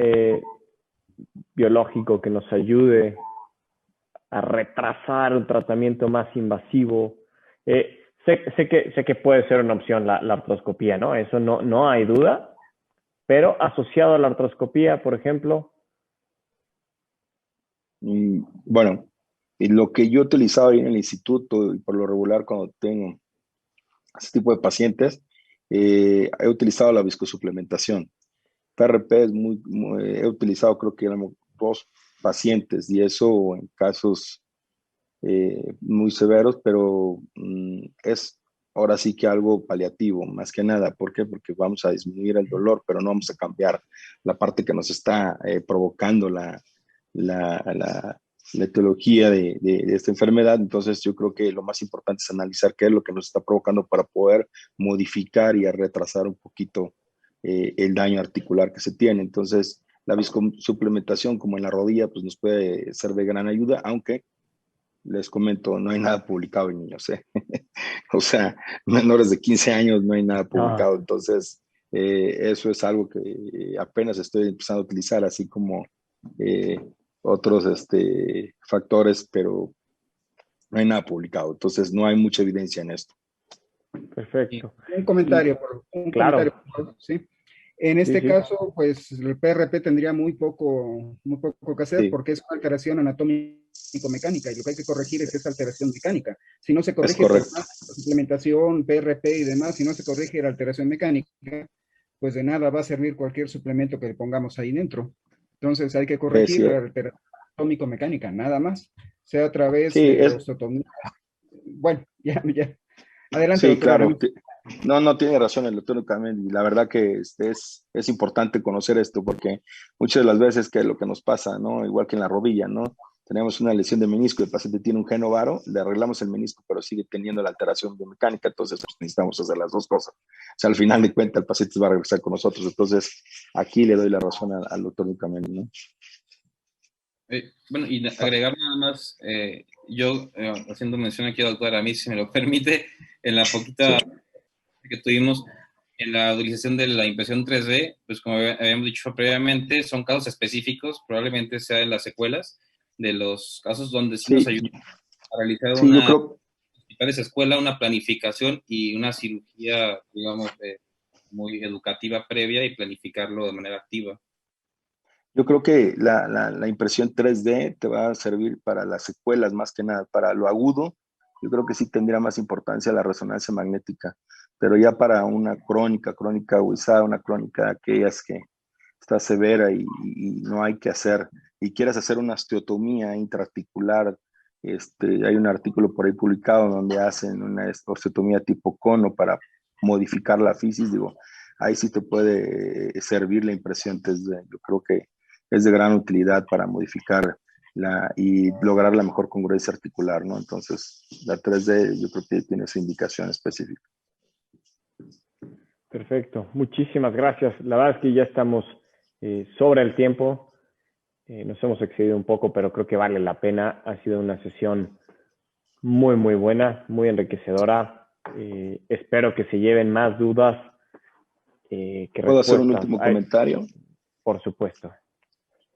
biológico que nos ayude a retrasar un tratamiento más invasivo. Sé que puede ser una opción la artroscopía, ¿no? Eso no hay duda, pero asociado a la artroscopía, por ejemplo. Bueno, y lo que yo he utilizado ahí en el instituto, y por lo regular cuando tengo ese tipo de pacientes, he utilizado la viscosuplementación. PRP he utilizado, creo que éramos 2 pacientes, y eso en casos muy severos, pero es ahora sí que algo paliativo, más que nada. ¿Por qué? Porque vamos a disminuir el dolor, pero no vamos a cambiar la parte que nos está provocando la etiología de esta enfermedad. Entonces yo creo que lo más importante es analizar qué es lo que nos está provocando para poder modificar y retrasar un poquito el daño articular que se tiene. Entonces la viscosuplementación, como en la rodilla, pues nos puede ser de gran ayuda, aunque les comento, no hay nada publicado en niños, ¿eh? O sea, menores de 15 años no hay nada publicado. Entonces eso es algo que apenas estoy empezando a utilizar, así como otros factores, pero no hay nada publicado. Entonces no hay mucha evidencia en esto. Perfecto. Un comentario, Claro. ¿sí? En este caso, pues el PRP tendría muy poco que hacer, porque es una alteración anatómico-mecánica, y lo que hay que corregir es esa alteración mecánica. Si no se corrige por suplementación, PRP y demás, si no se corrige la alteración mecánica, pues de nada va a servir cualquier suplemento que le pongamos ahí dentro. Entonces hay que corregir la alteración anatómico-mecánica, nada más, sea a través de osteotomía. Bueno, Ya. Adelante, Sí, doctor claro. Aramillo. No tiene razón el doctor Camel, y la verdad que es importante conocer esto, porque muchas de las veces que lo que nos pasa, ¿no? Igual que en la rodilla, ¿no? Tenemos una lesión de menisco, el paciente tiene un geno varo, le arreglamos el menisco, pero sigue teniendo la alteración biomecánica, entonces pues, necesitamos hacer las dos cosas. O sea, al final de cuentas el paciente va a regresar con nosotros, entonces aquí le doy la razón al doctor Camel, ¿no? Bueno, y agregar nada más, yo haciendo mención aquí, doctor, a mí, si me lo permite, en la poquita que tuvimos en la utilización de la impresión 3D, pues como habíamos dicho previamente, son casos específicos, probablemente sea en las secuelas de los casos donde sí nos ayuda a realizar Sí, yo creo... esa escuela, una planificación y una cirugía, digamos, muy educativa previa y planificarlo de manera activa. Yo creo que la impresión 3D te va a servir para las secuelas más que nada, para lo agudo. Yo creo que sí tendría más importancia la resonancia magnética, pero ya para una crónica agudizada, una crónica de aquellas que está severa y no hay que hacer, y quieres hacer una osteotomía intraarticular, hay un artículo por ahí publicado donde hacen una osteotomía tipo cono para modificar la fisis, digo, ahí sí te puede servir la impresión 3D. Yo creo que es de gran utilidad para modificar y lograr la mejor congruencia articular, ¿no? Entonces, la 3D yo creo que tiene su indicación específica. Perfecto, muchísimas gracias. La verdad es que ya estamos sobre el tiempo, nos hemos excedido un poco, pero creo que vale la pena. Ha sido una sesión muy, muy buena, muy enriquecedora. Espero que se lleven más dudas que respuestas. ¿Puedo hacer un último comentario? Por supuesto.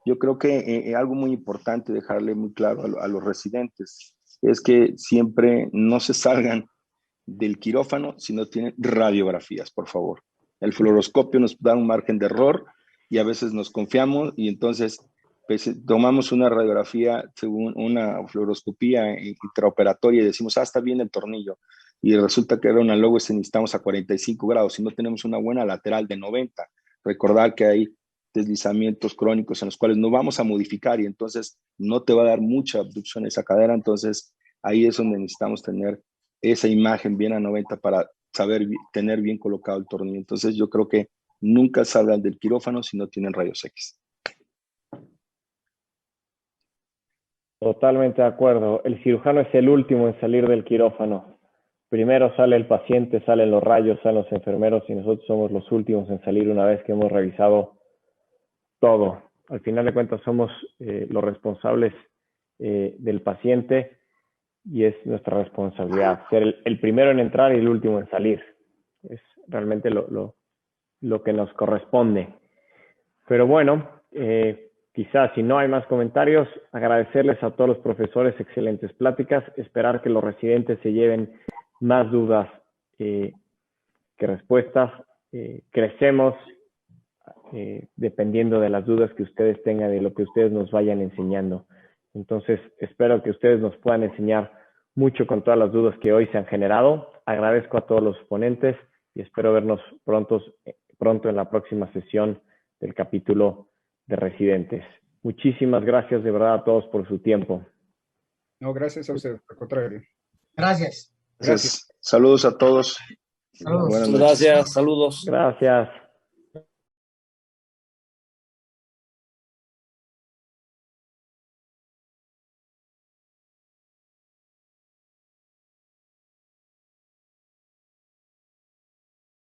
Yo creo que algo muy importante dejarle muy claro a los residentes es que siempre no se salgan del quirófano si no tienen radiografías, por favor. El fluoroscopio nos da un margen de error y a veces nos confiamos y entonces pues, tomamos una radiografía según una fluoroscopía intraoperatoria y decimos, está bien el tornillo. Y resulta que era una logo y necesitamos a 45 grados y no tenemos una buena lateral de 90. Recordar que hay deslizamientos crónicos en los cuales no vamos a modificar y entonces no te va a dar mucha abducción esa cadera. Entonces ahí es donde necesitamos tener esa imagen bien a 90 para saber tener bien colocado el tornillo. Entonces yo creo que nunca salgan del quirófano si no tienen rayos X. Totalmente de acuerdo. El cirujano es el último en salir del quirófano. Primero sale el paciente, salen los rayos, salen los enfermeros y nosotros somos los últimos en salir una vez que hemos revisado todo. Al final de cuentas somos los responsables del paciente y es nuestra responsabilidad ser el primero en entrar y el último en salir. Es realmente lo que nos corresponde. Pero bueno, quizás si no hay más comentarios, agradecerles a todos los profesores, excelentes pláticas, esperar que los residentes se lleven más dudas que respuestas. Crecemos dependiendo de las dudas que ustedes tengan, de lo que ustedes nos vayan enseñando. Entonces, espero que ustedes nos puedan enseñar mucho con todas las dudas que hoy se han generado. Agradezco a todos los ponentes y espero vernos pronto en la próxima sesión del capítulo de residentes. Muchísimas gracias de verdad a todos por su tiempo. No, gracias a usted, al contrario. Gracias. Gracias. Saludos a todos. Saludos. Muchas gracias, saludos. Gracias.